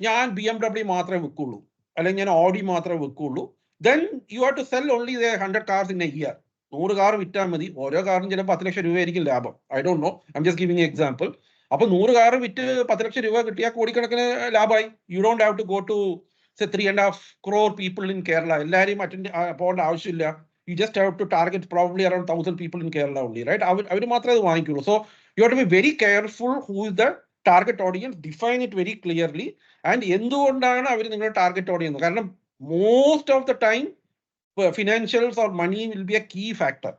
ഞാൻ BMW മാത്രമേ വിൽക്കുള്ളൂ, അല്ലെങ്കിൽ ഞാൻ ഓഡി മാത്രമേ വിൽക്കുള്ളൂ. Then you have to sell only 100 cars in a year. 100 car വിറ്റാൽ മതി. ഓരോ കാറിനും ചിലപ്പോൾ 10 ലക്ഷം രൂപയായിരിക്കും ലാഭം. I don't know, I'm just giving example. അപ്പൊ 100 കാർ വിറ്റ് 10 ലക്ഷം രൂപ കിട്ടിയാൽ കോടിക്കണക്കിന് ലാഭമായി. You don't have to go to say 3.5 crore people in Kerala. എല്ലാവരെയും അറ്റൻഡ് പോകേണ്ട ആവശ്യമില്ല. You just have to target probably around 1,000 people in Kerala only, right? അവർ മാത്രമേ അത് വാങ്ങിക്കുള്ളൂ. So you have to be very careful who is the target audience, define it very clearly. And എന്തുകൊണ്ടാണ് അവർ നിങ്ങളുടെ target audience? കാരണം most of the time financials or money will be a key factor.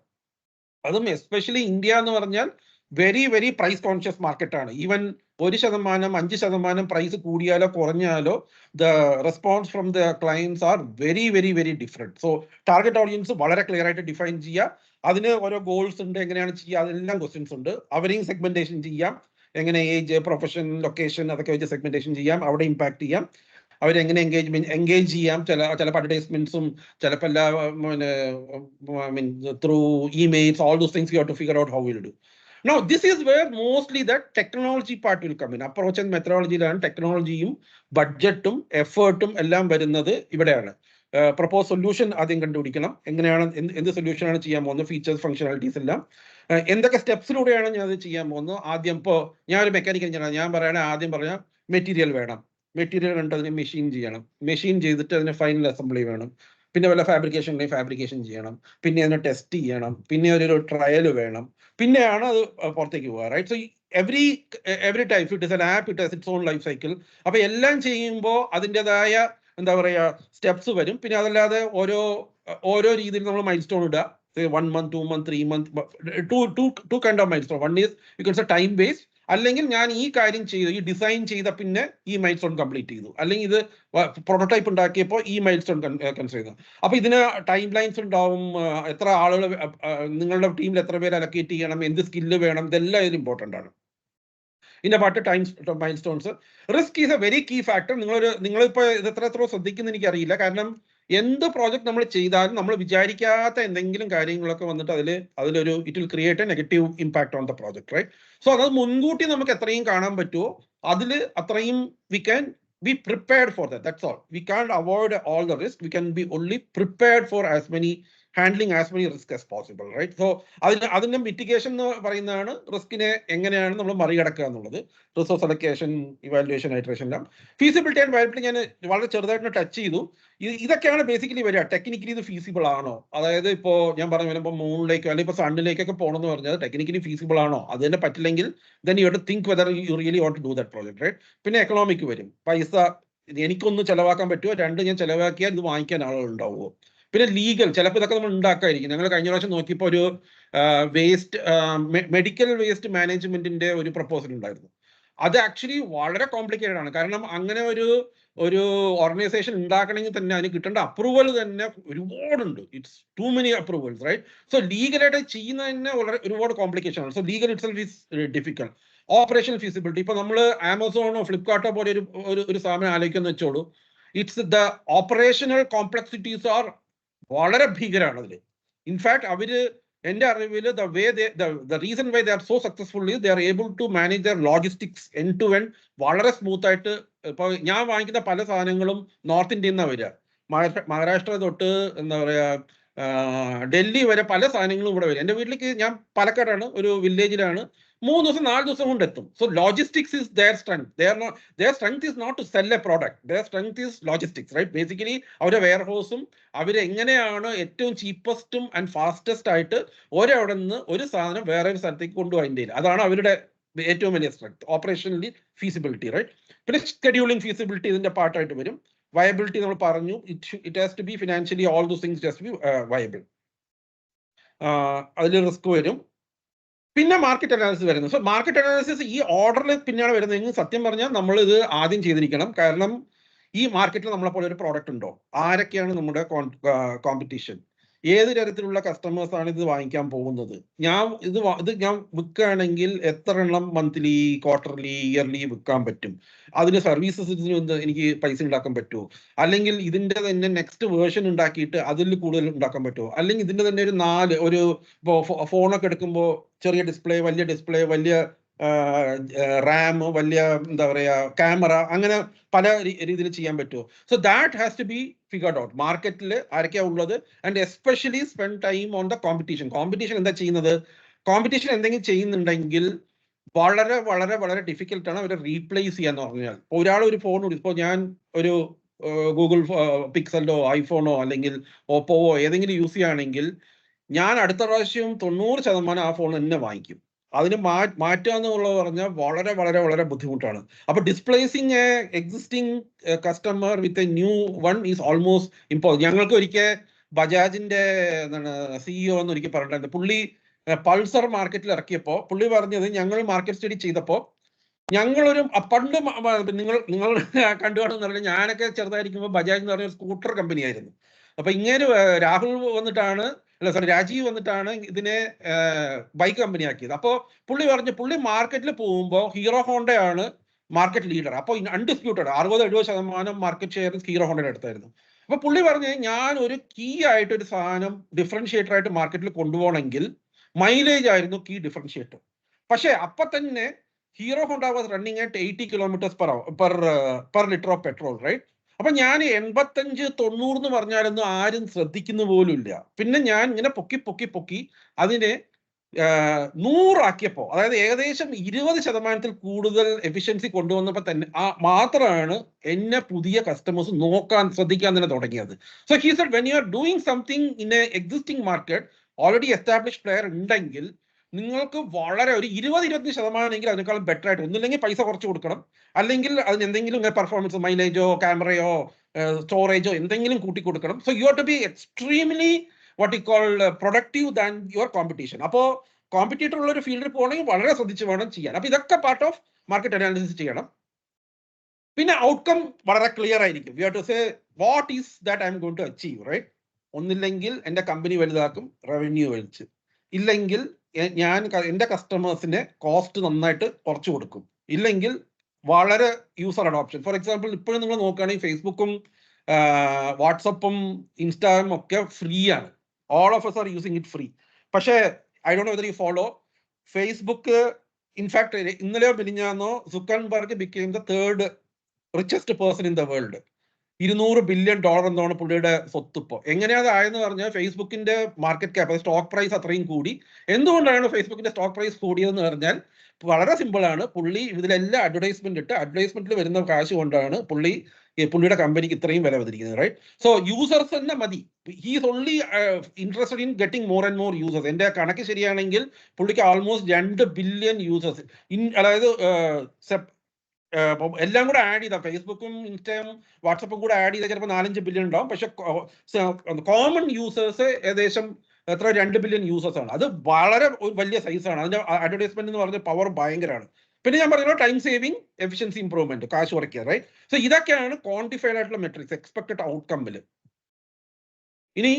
അതും especially India എന്ന് പറഞ്ഞാൽ very very price conscious market ആണ്. Even 1%, 5% price കൂടിയാലോ കുറഞ്ഞാലോ the response from the clients are very very very different. So target audience വളരെ clear ആയിട്ട് define ചെയ്യുക. അതിന് ഓരോ ഗോൾസ് ഉണ്ട്, എങ്ങനെയാണ് ചെയ്യുക, അതെല്ലാം ക്വസ്റ്റ്യൻസ് ഉണ്ട്. അവരെയും സെഗ്മെന്റേഷൻ ചെയ്യാം, എങ്ങനെ ഏജ്, പ്രൊഫഷൻ, ലൊക്കേഷൻ അതൊക്കെ വെച്ച് സെഗ്മെന്റേഷൻ ചെയ്യാം, അവിടെ ഇമ്പാക്ട് ചെയ്യാം. അവരെങ്ങനെ എൻഗേജ് ചെയ്യാം, ചിലപ്പോൾ അഡ്വർടൈസ്മെന്റ്സും, ചിലപ്പോൾ എല്ലാ through emails, all those things you have to figure out how we'll do. Now, this is where mostly that technology part will come in. Approach and methodology ലാണ് ടെക്നോളജിയും ബഡ്ജറ്റും എഫേർട്ടും എല്ലാം വരുന്നത് ഇവിടെയാണ്. പ്രപ്പോസ് സൊല്യൂഷൻ ആദ്യം കണ്ടുപിടിക്കണം, എങ്ങനെയാണ് എന്ത് സൊല്യൂഷനാണ് ചെയ്യാൻ പോകുന്നത്, ഫീച്ചേഴ്സ്, ഫംഗ്ഷനാലിറ്റീസ് എല്ലാം എന്തൊക്കെ സ്റ്റെപ്സിലൂടെയാണ് ഞാൻ അത് ചെയ്യാൻ പോകുന്നത്. ആദ്യം ഇപ്പോൾ ഞാൻ ഒരു മെക്കാനിക്കൽ എഞ്ചിനീയറാണ്, ഞാൻ പറയുകയാണെങ്കിൽ ആദ്യം പറഞ്ഞാൽ മെറ്റീരിയൽ വേണം, മെറ്റീരിയൽ കണ്ടിട്ട് അതിനെ മെഷീൻ ചെയ്യണം, മെഷീൻ ചെയ്തിട്ട് അതിന് ഫൈനൽ അസംബ്ലി വേണം, പിന്നെ വല്ല ഫാബ്രിക്കേഷൻ ഉണ്ടെങ്കിൽ ഫാബ്രിക്കേഷൻ ചെയ്യണം, പിന്നെ അതിനെ ടെസ്റ്റ് ചെയ്യണം, പിന്നെ ഒരു ട്രയൽ വേണം, പിന്നെയാണ് അത് പുറത്തേക്ക് പോകുക, right? So every type it is an app, it has its own life cycle. അപ്പൊ എല്ലാം ചെയ്യുമ്പോൾ അതിൻ്റെതായ എന്താ പറയുക സ്റ്റെപ്സ് വരും. പിന്നെ അതല്ലാതെ ഓരോ രീതിയിൽ നമ്മൾ മൈൽ സ്റ്റോൺ ഇടുക, 1 month, 2 months, 3 months, two kind of milestone. One is you can say time based, അല്ലെങ്കിൽ ഞാൻ ഈ കാര്യം ചെയ്തു, ഈ ഡിസൈൻ ചെയ്ത പിന്നെ ഈ മൈൽ സ്റ്റോൺ കംപ്ലീറ്റ് ചെയ്തു, അല്ലെങ്കിൽ ഇത് പ്രോട്ടോടൈപ്പ് ഉണ്ടാക്കിയപ്പോൾ ഈ മൈൽ സ്റ്റോൺ കൺസിഡർ ചെയ്തു. അപ്പൊ ഇതിന് ടൈം ലൈൻസ് ഉണ്ടാവും, എത്ര ആളുകൾ നിങ്ങളുടെ ടീമിൽ എത്ര പേര് അലക്കേറ്റ് ചെയ്യണം, എന്ത് സ്കില്ല് വേണം, ഇതെല്ലാം ഇതിൽ ഇമ്പോർട്ടൻ്റ് ആണ്. ഇതിന്റെ part milestones. Risk is a very key factor. നിങ്ങളിപ്പോൾ ഇത് എത്ര ശ്രദ്ധിക്കുന്ന എനിക്കറിയില്ല. കാരണം എന്ത് പ്രോജക്റ്റ് നമ്മൾ ചെയ്താലും നമ്മൾ വിചാരിക്കാത്ത എന്തെങ്കിലും കാര്യങ്ങളൊക്കെ വന്നിട്ട് അതിലൊരു it will create a negative impact on the project, right? So അത് മുൻകൂട്ടി നമുക്ക് എത്രയും കാണാൻ പറ്റുമോ അതിൽ അത്രയും we can be prepared for that. That's all. We can't avoid all the risk. We can be only prepared for handling as many risks as possible, right? So അതിന്റെ mitigation എന്ന് പറയുന്നതാണ് റിസ്കിനെ എങ്ങനെയാണ് നമ്മൾ മറികടക്കുക എന്നുള്ളത്. റിസോഴ്സ് അലൊക്കേഷൻ, ഇവാലുവേഷൻ, ഐറ്ററേഷൻ എല്ലാം. Feasibility and viability ഞാൻ വളരെ ചെറുതായിട്ട് ടച്ച് ചെയ്തു. ഇതൊക്കെയാണ് ബേസിക്കലി വരിക. ടെക്നിക്കലി ഇത് ഫീസിബിൾ ആണോ? അതായത് ഇപ്പോൾ ഞാൻ പറഞ്ഞു വരുമ്പോൾ മൂണിലേക്കോ അല്ലെങ്കിൽ ഇപ്പോൾ സണ്ണിലേക്കൊക്കെ പോകണമെന്ന് പറഞ്ഞാൽ ടെക്നിക്കലി ഫീസിബിൾ ആണോ? അത് തന്നെ പറ്റില്ലെങ്കിൽ then you have to think whether you really want to do that project, right? പിന്നെ എക്കണോമിക് വരും. പൈസ എനിക്കൊന്ന് ചെലവാക്കാൻ പറ്റുമോ, രണ്ട് ഞാൻ ചെലവാക്കിയാൽ ഇത് വാങ്ങിക്കാൻ ആളുകൾ ഉണ്ടാവുമോ? പിന്നെ ലീഗൽ, ചിലപ്പോൾ ഇതൊക്കെ നമ്മൾ ഉണ്ടാക്കായിരിക്കും. ഞങ്ങൾ കഴിഞ്ഞ പ്രാവശ്യം നോക്കിയപ്പോൾ ഒരു മെഡിക്കൽ വേസ്റ്റ് മാനേജ്മെന്റിന്റെ ഒരു പ്രപ്പോസൽ ഉണ്ടായിരുന്നു. അത് ആക്ച്വലി വളരെ കോംപ്ലിക്കേറ്റഡ് ആണ്. കാരണം അങ്ങനെ ഒരു ഓർഗനൈസേഷൻ ഉണ്ടാക്കണമെങ്കിൽ തന്നെ അതിന് കിട്ടേണ്ട അപ്രൂവൽ തന്നെ ഒരുപാടുണ്ട്. It's too many approvals, right? So ലീഗലായിട്ട് ചെയ്യുന്നത് തന്നെ ഒരുപാട് കോംപ്ലിക്കേഷൻ ആണ്. So legal itself is difficult. Operational feasibility, ഇപ്പൊ നമ്മൾ ആമസോണോ ഫ്ലിപ്കാർട്ടോ പോലെ ഒരു സാധനം ആലോചിക്കാന്ന് വെച്ചോളൂ. It's the operational complexities are വളരെ ഭീകരമാണ് അതിൽ. ഇൻഫാക്ട് അവര് എൻ്റെ അറിവിൽ the reason why they are so successful is they are able to manage their logistics end to end വളരെ സ്മൂത്ത് ആയിട്ട്. ഇപ്പോൾ ഞാൻ വാങ്ങിക്കുന്ന പല സാധനങ്ങളും നോർത്ത് ഇന്ത്യയിൽ നിന്നാണ് വരിക. മഹാരാഷ്ട്ര തൊട്ട് എന്താ പറയാ ഡൽഹി വരെ പല സാധനങ്ങളും ഇവിടെ വരും. എൻ്റെ വീട്ടിലേക്ക്, ഞാൻ പാലക്കാടാണ്, ഒരു വില്ലേജിലാണ്, 3 ദിവസം 4 ദിവസം കൊണ്ട് എത്തും. So logistics is their strength. Their strength is not to sell a product. Their strength is logistics, right? Basically അവരുടെ വെയർഹൗസും അവരെങ്ങനെയാണ് ഏറ്റവും ചീപ്പസ്റ്റും ആൻഡ് ഫാസ്റ്റസ്റ്റ് ആയിട്ട് ഒരവിടെ നിന്ന് ഒരു സാധനം വേറെ ഒരു സ്ഥലത്തേക്ക് കൊണ്ടുപോകാൻ ഇന്ത്യയിൽ. അതാണ് അവരുടെ ഏറ്റവും വലിയ സ്ട്രെങ്ത്. Operationally feasibility, right? പിന്നെ ഷെഡ്യൂളിംഗ് ഫീസിബിലിറ്റി ഇതിന്റെ പാർട്ടായിട്ട് വരും. വയബിലിറ്റി നമ്മൾ പറഞ്ഞു, it has to be financially all those things just be viable. അതിൽ റിസ്ക് വരും. പിന്നെ മാർക്കറ്റ് അനാലിസിസ് വരുന്നത്. സോ മാർക്കറ്റ് അനാലിസിസ് ഈ ഓർഡറിൽ പിന്നെയാണ് വരുന്നതെങ്കിൽ സത്യം പറഞ്ഞാൽ നമ്മൾ ഇത് ആദ്യം ചെയ്തിരിക്കണം. കാരണം ഈ മാർക്കറ്റിൽ നമ്മളെപ്പോലെ ഒരു പ്രോഡക്റ്റ് ഉണ്ടോ, ആരൊക്കെയാണ് നമ്മുടെ കോമ്പറ്റീഷൻ, ഏത് തരത്തിലുള്ള കസ്റ്റമേഴ്സ് ആണ് ഇത് വാങ്ങിക്കാൻ പോകുന്നത്, ഇത് ഞാൻ വിൽക്കുകയാണെങ്കിൽ എത്ര എണ്ണം മന്ത്ലി, ക്വാർട്ടർലി, ഇയർലി വിൽക്കാൻ പറ്റും, അതിന് സർവീസസിന് എനിക്ക് പൈസ ഉണ്ടാക്കാൻ പറ്റുമോ, അല്ലെങ്കിൽ ഇതിന്റെ തന്നെ നെക്സ്റ്റ് വേർഷൻ ഉണ്ടാക്കിയിട്ട് അതിൽ കൂടുതൽ ഉണ്ടാക്കാൻ പറ്റുമോ, അല്ലെങ്കിൽ ഇതിന്റെ തന്നെ ഒരു ഫോണൊക്കെ എടുക്കുമ്പോൾ ചെറിയ ഡിസ്പ്ലേ, വലിയ ഡിസ്പ്ലേ, വലിയ റാം, വലിയ എന്താ പറയാ ക്യാമറ, അങ്ങനെ പല രീതിയിൽ ചെയ്യാൻ പറ്റുമോ. So that has to be figured out. മാർക്കറ്റിൽ ആരൊക്കെയാണ് ഉള്ളത് and especially spend time on the competition. Competition എന്താ ചെയ്യുന്നത്? കോമ്പറ്റീഷൻ എന്തെങ്കിലും ചെയ്യുന്നുണ്ടെങ്കിൽ വളരെ വളരെ വളരെ ഡിഫിക്കൽട്ടാണ് അവരെ റീപ്ലേസ് ചെയ്യാന്ന് പറഞ്ഞാൽ. ഒരാൾ ഒരു ഫോൺ, ഇപ്പോൾ ഞാൻ ഒരു ഗൂഗിൾ പിക്സലോ ഐഫോണോ അല്ലെങ്കിൽ ഓപ്പോവോ ഏതെങ്കിലും യൂസ് ചെയ്യുകയാണെങ്കിൽ ഞാൻ അടുത്ത പ്രാവശ്യം 90% ആ ഫോൺ തന്നെ വാങ്ങിക്കും. അതിന് മാറ്റുക എന്നുള്ളത് പറഞ്ഞാൽ വളരെ വളരെ വളരെ ബുദ്ധിമുട്ടാണ്. അപ്പൊ displacing A existing customer with a new one is almost impossible. ഞങ്ങൾക്ക് ഒരിക്കൽ ബജാജിന്റെ എന്താണ് CEO എന്ന് ഒരിക്കൽ പറഞ്ഞിട്ടുണ്ട്. പുള്ളി പൾസർ മാർക്കറ്റിൽ ഇറക്കിയപ്പോൾ പുള്ളി പറഞ്ഞത്, ഞങ്ങൾ മാർക്കറ്റ് സ്റ്റഡി ചെയ്തപ്പോൾ ഞങ്ങളൊരു പണ്ട് നിങ്ങൾ കണ്ടുകാണെന്ന് പറഞ്ഞാൽ ഞാനൊക്കെ ചെറുതായിരിക്കുമ്പോൾ ബജാജ് എന്ന് പറഞ്ഞ സ്കൂട്ടർ കമ്പനി ആയിരുന്നു. അപ്പൊ ഇങ്ങനെ രാഹുൽ വന്നിട്ടാണ് രാജീവ് വന്നിട്ടാണ് ഇതിനെ ബൈക്ക് കമ്പനി ആക്കിയത്. അപ്പോൾ പുള്ളി പറഞ്ഞു, പുള്ളി മാർക്കറ്റിൽ പോകുമ്പോൾ ഹീറോ ഹോണ്ടയാണ് മാർക്കറ്റ് ലീഡർ. അപ്പോൾ അൺഡിസ്പ്യൂട്ടഡ് 60-70% മാർക്കറ്റ് ഷെയർ ഹീറോ ഹോണ്ടയുടെ അടുത്തായിരുന്നു. അപ്പൊ പുള്ളി പറഞ്ഞു, ഞാൻ ഒരു കീ ആയിട്ട് ഒരു സാധനം ഡിഫറൻഷിയേറ്റർ ആയിട്ട് മാർക്കറ്റിൽ കൊണ്ടുപോകണമെങ്കിൽ മൈലേജ് ആയിരുന്നു കീ ഡിഫറൻഷിയേറ്റർ. പക്ഷെ അപ്പൊ തന്നെ Hero Honda was running at 80 kilometres per litre of petrol, right? അപ്പൊ ഞാൻ 85-90 എന്ന് പറഞ്ഞാലൊന്നും ആരും ശ്രദ്ധിക്കുന്ന പോലും ഇല്ല. പിന്നെ ഞാൻ ഇങ്ങനെ പൊക്കി അതിനെ 100 ആക്കിയപ്പോൾ, അതായത് ഏകദേശം 20% കൂടുതൽ എഫിഷ്യൻസി കൊണ്ടുവന്നപ്പോൾ തന്നെ മാത്രമാണ് എന്നെ പുതിയ കസ്റ്റമേഴ്സ് ശ്രദ്ധിക്കാൻ തന്നെ തുടങ്ങിയത്. So he said, when you are doing something in A existing market, already establish player ഉണ്ടെങ്കിൽ നിങ്ങൾക്ക് വളരെ ഒരു 20-25% അതിനേക്കാളും ബെറ്റർ ആയിട്ട്, ഒന്നില്ലെങ്കിൽ പൈസ കുറച്ച് കൊടുക്കണം, അല്ലെങ്കിൽ അതിന് എന്തെങ്കിലും പെർഫോമൻസ്, മൈലേജോ ക്യാമറയോ സ്റ്റോറേജോ എന്തെങ്കിലും കൂട്ടി കൊടുക്കണം. So you are to be extremely what you call productive than your competition. അപ്പോൾ കോമ്പറ്റീറ്റർ ഉള്ള ഒരു ഫീൽഡിൽ പോകണമെങ്കിൽ വളരെ ശ്രദ്ധിച്ച് വേണം ചെയ്യാൻ. അപ്പൊ ഇതൊക്കെ പാർട്ട് ഓഫ് മാർക്കറ്റ് അനാലിസിസ് ചെയ്യണം. പിന്നെ ഔട്ട്കം വളരെ ക്ലിയർ ആയിരിക്കും. You have to say what is that I am going to achieve, right? ഒന്നില്ലെങ്കിൽ എൻ്റെ കമ്പനി വലുതാക്കും, റവന്യൂ വലിച്ച്, ഇല്ലെങ്കിൽ ഞാൻ എൻ്റെ കസ്റ്റമേഴ്സിന്റെ കോസ്റ്റ് നന്നായിട്ട് കുറച്ച് കൊടുക്കും, ഇല്ലെങ്കിൽ വളരെ യൂസർ അഡോപ്ഷൻ. ഫോർ എക്സാമ്പിൾ, ഇപ്പോഴും നിങ്ങൾ നോക്കുകയാണെങ്കിൽ ഫേസ്ബുക്കും വാട്സപ്പും ഇൻസ്റ്റാഗ്രാമും ഒക്കെ ഫ്രീ ആണ്. All of us are using it free. പക്ഷേ I don't know whether you follow Facebook. In fact ഇന്നലെയോ മിനിഞ്ഞാന്നോ Zuckerberg became the 3rd richest person in the world. $200 billion എന്താണ് പുള്ളിയുടെ സ്വത്ത്. ഇപ്പോൾ എങ്ങനെയാണ് ആയെന്ന് പറഞ്ഞാൽ ഫേസ്ബുക്കിന്റെ മാർക്കറ്റ് ക്യാപ്, സ്റ്റോക്ക് പ്രൈസ് അത്രയും കൂടി. എന്തുകൊണ്ടാണ് ഫേസ്ബുക്കിന്റെ സ്റ്റോക്ക് പ്രൈസ് കൂടിയതെന്ന് പറഞ്ഞാൽ വളരെ സിമ്പിൾ ആണ്. പുള്ളി ഇതിലെല്ലാം അഡ്വർടൈസ്മെന്റ് ഇട്ട്, അഡ്വർടൈസ്മെന്റിൽ വരുന്ന കാശ് കൊണ്ടാണ് പുള്ളിയുടെ കമ്പനിക്ക് ഇത്രയും വില വന്നിരിക്കുന്നത്, റൈറ്റ്? സോ യൂസേഴ്സ് തന്നെ മതി. He's only interested in getting more and more users. എൻ്റെ കണക്ക് ശരിയാണെങ്കിൽ പുള്ളിക്ക് ആൾമോസ്റ്റ് 2 ബില്യൺ യൂസേഴ്സ്, അതായത് എല്ലാം കൂടെ ആഡ് ചെയ്താൽ, ഫേസ്ബുക്കും ഇൻസ്റ്റയും വാട്സപ്പും കൂടെ ആഡ് ചെയ്താൽ ചിലപ്പോൾ 4-5 ബില്യൺ ഉണ്ടാവും. പക്ഷെ കോമൺ യൂസേഴ്സ് ഏകദേശം 2 ബില്യൺ യൂസേഴ്സ് ആണ്. അത് വളരെ വലിയ സൈസാണ്. അതിന്റെ അഡ്വർടൈസ്മെന്റ് എന്ന് പറഞ്ഞ പവർ ഭയങ്കരമാണ്. പിന്നെ ഞാൻ പറഞ്ഞല്ലോ, ടൈം സേവിങ്, എഫിഷ്യൻസി ഇംപ്രൂവ്മെന്റ്, കാശ് കുറയ്ക്കുക, റൈറ്റ്? സോ ഇതൊക്കെയാണ് ക്വാണ്ടിഫൈഡ് ആയിട്ടുള്ള മെട്രിക്സ് എക്സ്പെക്ടഡ് ഔട്ട്കമ്മിൽ. ഇനി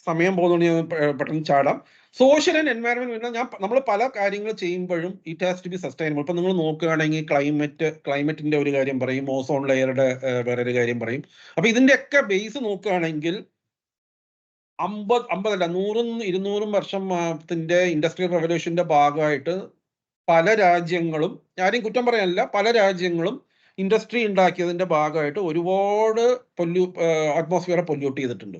സമയം പോകുന്നതുകൊണ്ട് ഞാൻ പെട്ടെന്ന് ചാടാം. സോഷ്യൽ ആൻഡ് എൻവയറമെന്റ് നമ്മൾ പല കാര്യങ്ങൾ ചെയ്യുമ്പോഴും it has to be sustainable. ഇപ്പൊ നിങ്ങൾ നോക്കുകയാണെങ്കിൽ ക്ലൈമറ്റിന്റെ ഒരു കാര്യം പറയും, ഓസോൺ ലെയറുടെ വേറൊരു കാര്യം പറയും. അപ്പൊ ഇതിന്റെ ഒക്കെ ബേസ് നോക്കുകയാണെങ്കിൽ 100-200 വർഷത്തിന്റെ ഇൻഡസ്ട്രിയൽ റെവല്യൂഷന്റെ ഭാഗമായിട്ട് പല രാജ്യങ്ങളും, ആരെയും കുറ്റം പറയാനില്ല, പല രാജ്യങ്ങളും ഇൻഡസ്ട്രി ഉണ്ടാക്കിയതിന്റെ ഭാഗമായിട്ട് ഒരുപാട് അറ്റ്മോസ്ഫിയറെ പൊല്യൂട്ട് ചെയ്തിട്ടുണ്ട്.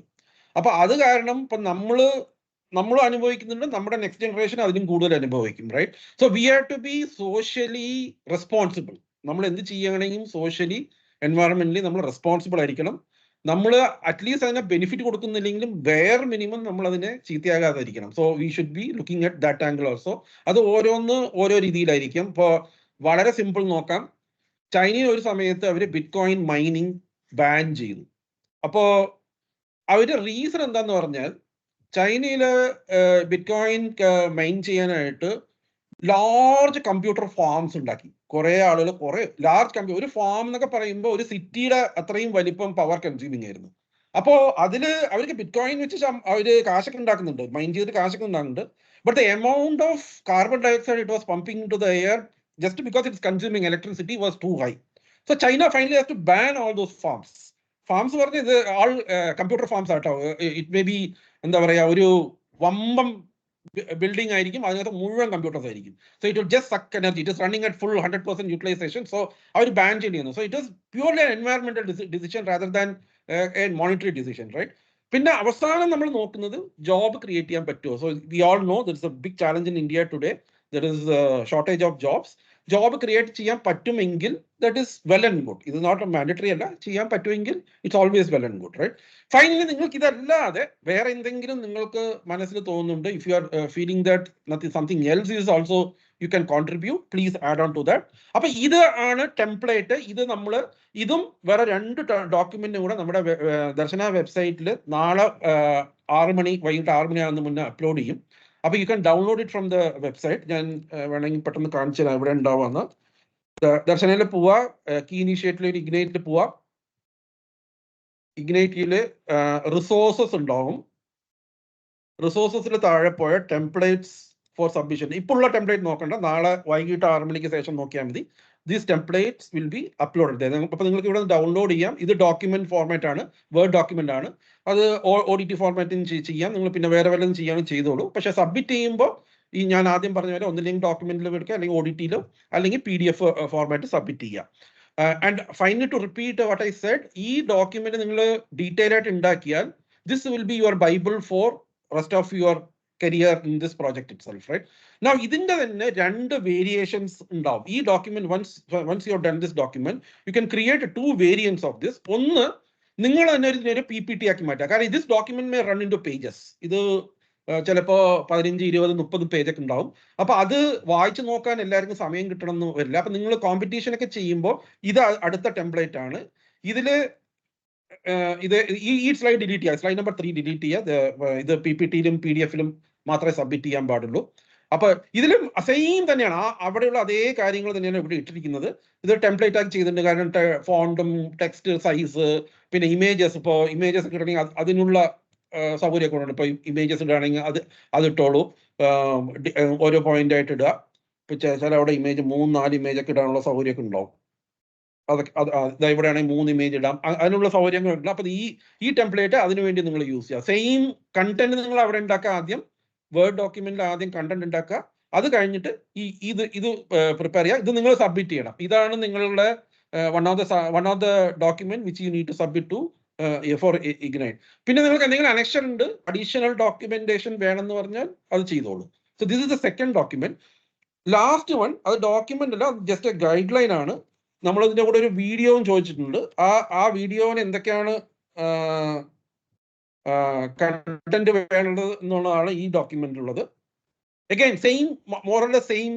അപ്പൊ അത് കാരണം ഇപ്പൊ നമ്മളും അനുഭവിക്കുന്നുണ്ട്, നമ്മുടെ നെക്സ്റ്റ് ജനറേഷൻ അതിലും കൂടുതൽ അനുഭവിക്കും, right? So we have to be socially responsible. നമ്മൾ എന്ത് ചെയ്യുകയാണെങ്കിലും സോഷ്യലി എൻവയറമെന്റലി നമ്മൾ റെസ്പോൺസിബിൾ ആയിരിക്കണം. നമ്മൾ അറ്റ്ലീസ്റ്റ് അതിനെ ബെനിഫിറ്റ് കൊടുക്കുന്നില്ലെങ്കിലും വേർ മിനിമം നമ്മൾ അതിനെ ചീത്തയാകാതിരിക്കണം. So we should be looking at that angle also. അത് ഓരോ രീതിയിലായിരിക്കും. ഇപ്പോൾ വളരെ സിമ്പിൾ നോക്കാം. ചൈനയിൽ ഒരു സമയത്ത് അവർ ബിറ്റ്കോയിൻ മൈനിങ് ബാൻ ചെയ്തു. അപ്പോ അവരുടെ റീസൺ എന്താന്ന് പറഞ്ഞാൽ, ചൈനയില് ബിറ്റ്കോയിൻ മൈൻ ചെയ്യാനായിട്ട് ലാർജ് കമ്പ്യൂട്ടർ ഫാംസ് ഉണ്ടാക്കി. കുറെ ആളുകൾ ഒരു ഫാം എന്നൊക്കെ പറയുമ്പോൾ ഒരു സിറ്റിയുടെ അത്രയും വലിപ്പം പവർ കൺസ്യൂമിങ് ആയിരുന്നു. അപ്പോ അതില് അവർക്ക് ബിറ്റ്കോയിൻ വെച്ച് അവര് കാശൊക്കെ ഉണ്ടാക്കുന്നുണ്ട്, മൈൻ ചെയ്തിട്ട് കാശൊക്കെ ഉണ്ടാക്കുന്നുണ്ട്. But the amount of carbon dioxide it was pumping to the air just because it's consuming electricity was too high. So China finally has to ban all those farms. Farms പറഞ്ഞ ഇത് all computer farms ആട്ടോ. It may be എന്താ പറയാ, ഒരു വമ്പം building ആയിരിക്കും, അതിനകത്ത് മുഴുവൻ computers ആയിരിക്കും. So it will just suck energy. It is running at full 100% utilization. So അവർ ബാൻ ചെയ്യുന്നു. So it is purely environmental decision rather than a monetary decision, right? പിന്നെ അവസാനം നമ്മൾ നോക്കുന്നത് ജോബ് ക്രിയേറ്റ് ചെയ്യാൻ പറ്റുമോ. So we all know there is a big challenge in India today. There is a shortage of jobs. Job create ചെയ്യാൻ പറ്റുമെങ്കിൽ that is well and good. ഇത് not mandatory അല്ല, ചെയ്യാൻ പറ്റുമെങ്കിൽ it's always well and good, right? Finally നിങ്ങൾക്ക് ഇതല്ലാതെ വേറെ എന്തെങ്കിലും നിങ്ങൾക്ക് മനസ്സിൽ തോന്നുന്നുണ്ട്, if you are feeling that something else is also you can contribute, please add on to that. അപ്പൊ ഇത് ആണ് ടെംപ്ലേറ്റ്. ഇത് നമ്മൾ ഇതും വേറെ 2 ഡോക്യുമെന്റും കൂടെ നമ്മുടെ ദർശന വെബ്സൈറ്റിൽ നാളെ 6 മണി വൈകിട്ട് 6 മണിയാകുന്ന മുന്നേ അപ്ലോഡ് ചെയ്യും. അപ്പൊ you can download it from the website. ഞാൻ വേണമെങ്കിൽ പെട്ടെന്ന് കാണിച്ചു തരാം എവിടെ ഉണ്ടാവുമെന്ന്. ദർശനയിൽ പോവാ, കീ ഇനീഷ്യേറ്റീവിൽ ഇഗ്നൈറ്റിൽ പോവാ. ഇഗ്നൈറ്റില് റിസോഴ്സസ് ഉണ്ടാവും. റിസോഴ്സസിൽ താഴെ പോയ ടെംപ്ലേറ്റ്സ് ഫോർ സബ്മിഷൻ. ഇപ്പോൾ ഉള്ള ടെംപ്ലേറ്റ് നോക്കണ്ട, നാളെ വൈകിട്ട് 6 മണിക്ക് ശേഷം നോക്കിയാൽ മതി. These templates will be uploaded. അപ്പോൾ നിങ്ങൾക്ക് ഇവിടെ ഡൗൺലോഡ് ചെയ്യാം. ഇത് ഡോക്യുമെന്റ് ഫോർമാറ്റ് ആണ്, വേർഡ് ഡോക്യുമെന്റ് ആണ്. അത് ODT ഫോർമാറ്റിൽ ചെയ്യാം. നിങ്ങൾ പിന്നെ വേറെ വല്ലതും ചെയ്യാനും ചെയ്തോളൂ. പക്ഷേ സബ്മിറ്റ് ചെയ്യുമ്പോൾ ഈ ഞാൻ ആദ്യം പറഞ്ഞ പോലെ ഒന്നില്ലെങ്കിൽ ഡോക്യുമെന്റിലും എടുക്കുക, അല്ലെങ്കിൽ ODTയിലോ അല്ലെങ്കിൽ PDF ഫോർമാറ്റ് സബ്മിറ്റ് ചെയ്യാം. And finally to repeat what I said, ഈ ഡോക്യുമെന്റ് നിങ്ങൾ ഡീറ്റെയിൽ ആയിട്ട് ഉണ്ടാക്കിയാൽ this will be your bible for rest of your career in this project itself, right? Now ഇതിന്റെ തന്നെ 2 വേരിയേഷൻസ് ഉണ്ടാവും. ഈ document once you have done this document, you can create 2 variances of this. ഒന്ന്, നിങ്ങൾ തന്നെ ഒരു PPT ആക്കി മാറ്റുക. കാരണം this document may run in to pages. ഇത് ചിലപ്പോൾ 15, 20, 30 പേജൊക്കെ ഉണ്ടാവും. അപ്പൊ അത് വായിച്ചു നോക്കാൻ എല്ലാവർക്കും സമയം കിട്ടണം എന്ന് വരില്ല. അപ്പൊ നിങ്ങൾ കോമ്പറ്റീഷൻ ഒക്കെ ചെയ്യുമ്പോൾ ഇത് അടുത്ത ടെംപ്ലേറ്റ് ആണ്. ഇതില് ഇത് ഈ സ്ലൈഡ് ഡിലീറ്റ് ചെയ്യുക, സ്ലൈഡ് നമ്പർ 3 ഡിലീറ്റ് ചെയ്യുക. ഇത് PPTയിലും PDF-ലും മാത്രമേ സബ്മിറ്റ് ചെയ്യാൻ പാടുള്ളൂ. അപ്പൊ ഇതിലും സെയിം തന്നെയാണ്, അവിടെയുള്ള അതേ കാര്യങ്ങൾ തന്നെയാണ് ഇവിടെ ഇട്ടിരിക്കുന്നത്. ഇത് ടെംപ്ലേറ്റ് ആക്കി ചെയ്തിട്ടുണ്ട്. കാരണം ഫോണ്ടും ടെക്സ്റ്റ് സൈസ്, പിന്നെ ഇമേജസ്, ഇപ്പോൾ ഇമേജസ് ഒക്കെ ഇടണമെങ്കിൽ അതിനുള്ള സൗകര്യമൊക്കെ ഉണ്ട്. ഇപ്പോൾ ഇമേജസ് ഇടുകയാണെങ്കിൽ അത് ഇട്ടോളൂ, ഓരോ പോയിന്റ് ആയിട്ട് ഇടുക. ഇപ്പൊ ചില അവിടെ ഇമേജ് 3-4 ഇമേജ് ഒക്കെ ഇടാനുള്ള സൗകര്യമൊക്കെ ഉണ്ടാവും. അതൊക്കെ ഇവിടെയാണെങ്കിൽ 3 ഇമേജ് ഇടാം, അതിനുള്ള സൗകര്യങ്ങളുണ്ട്. അപ്പൊ ഈ ടെംപ്ലേറ്റ് അതിനുവേണ്ടി നിങ്ങൾ യൂസ് ചെയ്യുക. സെയിം കണ്ടന്റ് നിങ്ങൾ അവിടെ ഉണ്ടാക്കുക. ആദ്യം വേർഡ് ഡോക്യുമെന്റിൽ ആദ്യം കണ്ടന്റ് ഉണ്ടാക്കുക. അത് കഴിഞ്ഞിട്ട് ഇത് പ്രിപ്പയർ ചെയ്യുക. ഇത് നിങ്ങൾ സബ്മിറ്റ് ചെയ്യണം. ഇതാണ് നിങ്ങളുടെ one of the document which you need to submit to for ignite. പിന്നെ നിങ്ങൾക്ക് എന്തെങ്കിലും അനക്ഷൻ ഉണ്ട്, അഡീഷണൽ ഡോക്യുമെന്റേഷൻ വേണമെന്ന് പറഞ്ഞാൽ അത് ചെയ്തോളൂ. So this is the second document. Last one, അത് ഡോക്യുമെന്റ് അല്ല, ജസ്റ്റ് എ ഗൈഡ് ലൈൻ ആണ്. നമ്മൾ ഇതിന്റെ കൂടെ ഒരു വീഡിയോയും ചോദിച്ചിട്ടുണ്ട്. ആ വീഡിയോന് എന്തൊക്കെയാണ് കണ്ടന്റ് വേണ്ടത് എന്നുള്ളതാണ് ഈ ഡോക്യുമെന്റ് ഉള്ളത്. അഗൈൻ സെയിം, മോറൽ സെയിം,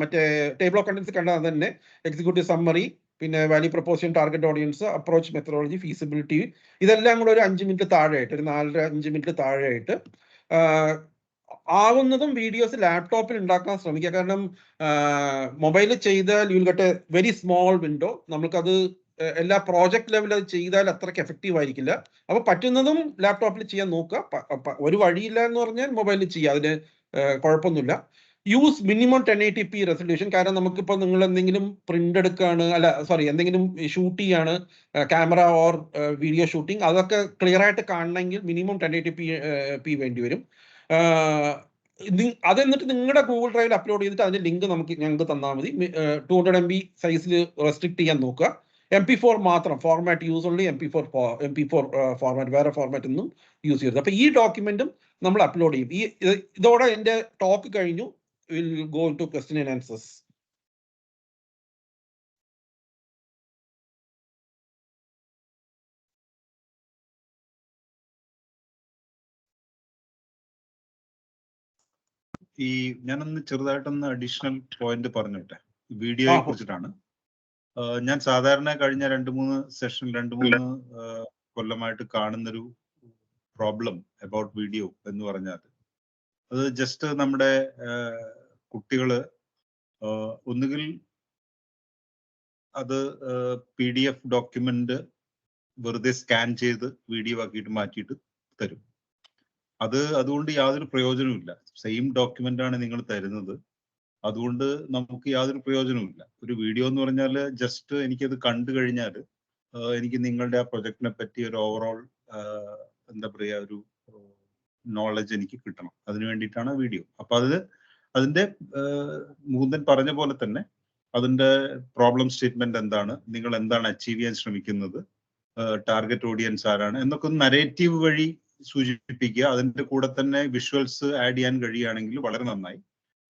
മറ്റേ ടേബിൾ ഓഫ് കണ്ടന്റ്സ് കണ്ടാൽ തന്നെ എക്സിക്യൂട്ടീവ് സമ്മറി, പിന്നെ value proposition, target audience, approach methodology, feasibility, ഇതെല്ലാം കൂടെ ഒരു 5 മിനിറ്റ് താഴെയായിട്ട്, ഒരു 4-5 മിനിറ്റ് താഴെയായിട്ട് ആവുന്നതും വീഡിയോസ് ലാപ്ടോപ്പിൽ ഉണ്ടാക്കാൻ ശ്രമിക്കുക. കാരണം മൊബൈലിൽ ചെയ്താൽ U will get A very small window. നമുക്കത് എല്ലാ പ്രോജക്ട് ലെവലിൽ അത് ചെയ്താൽ അത്രയ്ക്ക് എഫക്റ്റീവ് ആയിരിക്കില്ല. അപ്പൊ പറ്റുന്നതും ലാപ്ടോപ്പിൽ ചെയ്യാൻ നോക്കുക. ഒരു വഴിയില്ല എന്ന് പറഞ്ഞാൽ മൊബൈലിൽ ചെയ്യുക, അതിന് കുഴപ്പമൊന്നുമില്ല. Use minimum 1080p resolution. കാരണം നമുക്കിപ്പോൾ നിങ്ങൾ എന്തെങ്കിലും പ്രിന്റ് എടുക്കുകയാണ്, എന്തെങ്കിലും ഷൂട്ട് ചെയ്യാണ്, ക്യാമറ ഓർ വീഡിയോ ഷൂട്ടിംഗ്, അതൊക്കെ ക്ലിയർ ആയിട്ട് കാണണമെങ്കിൽ മിനിമം 1080p വേണ്ടി വരും. അത് എന്നിട്ട് നിങ്ങളുടെ ഗൂഗിൾ ഡ്രൈവിൽ അപ്ലോഡ് ചെയ്തിട്ട് അതിന്റെ ലിങ്ക് ഞങ്ങൾക്ക് തന്നാൽ മതി. 200 MB സൈസിൽ റെസ്ട്രിക്ട് ചെയ്യാൻ നോക്കുക. MP4 മാത്രം ഫോർമാറ്റ് യൂസ് ഉള്ളി, MP4 ഫോർമാറ്റ്, വേറെ ഫോർമാറ്റ് ഒന്നും യൂസ് ചെയ്യരുത്. അപ്പൊ ഈ ഡോക്യുമെന്റും നമ്മൾ അപ്ലോഡ് ചെയ്യും. ഇതോടെ എന്റെ ടോക്ക് കഴിഞ്ഞു. Will go to question and answers. ഞാനൊന്ന് ചെറുതായിട്ടൊന്ന് അഡീഷണൽ പോയിന്റ് പറഞ്ഞിട്ടെ, വീഡിയോയെ കുറിച്ചിട്ടാണ്. ഞാൻ സാധാരണ കഴിഞ്ഞ 2-3 സെഷൻ 2-3 കൊല്ലമായിട്ട് കാണുന്നൊരു പ്രോബ്ലം അബൌട്ട് വീഡിയോ എന്ന് പറഞ്ഞാൽ, അത് ജസ്റ്റ് നമ്മുടെ കുട്ടികള് ഒന്നുകിൽ അത് PDF ഡോക്യുമെന്റ് വെറുതെ സ്കാൻ ചെയ്ത് വീഡിയോ ആക്കിയിട്ട് മാറ്റിയിട്ട് തരും. അതുകൊണ്ട് യാതൊരു പ്രയോജനവുമില്ല. സെയിം ഡോക്യുമെന്റ് ആണ് നിങ്ങൾ തരുന്നത്, അതുകൊണ്ട് നമുക്ക് യാതൊരു പ്രയോജനവുമില്ല. ഒരു വീഡിയോ എന്ന് പറഞ്ഞാൽ ജസ്റ്റ് എനിക്കത് കണ്ടു കഴിഞ്ഞാൽ എനിക്ക് നിങ്ങളുടെ ആ പ്രൊജക്ടിനെ പറ്റി ഒരു ഓവറോൾ എന്താ പറയുക, ഒരു നോളജ് എനിക്ക് കിട്ടണം. അതിനു വേണ്ടിയിട്ടാണ് വീഡിയോ. അപ്പൊ അതിന്റെ മൂന്നൻ പറഞ്ഞ പോലെ തന്നെ അതിന്റെ പ്രോബ്ലം സ്റ്റേറ്റ്മെന്റ് എന്താണ്, നിങ്ങൾ എന്താണ് അച്ചീവ് ചെയ്യാൻ ശ്രമിക്കുന്നത്, ടാർഗറ്റ് ഓഡിയൻസ് ആരാണ് എന്നൊക്കെ നരേറ്റീവ് വഴി സൂചിപ്പിക്കുക. അതിന്റെ കൂടെ തന്നെ വിഷ്വൽസ് ആഡ് ചെയ്യാൻ കഴിയുകയാണെങ്കിൽ വളരെ നന്നായി.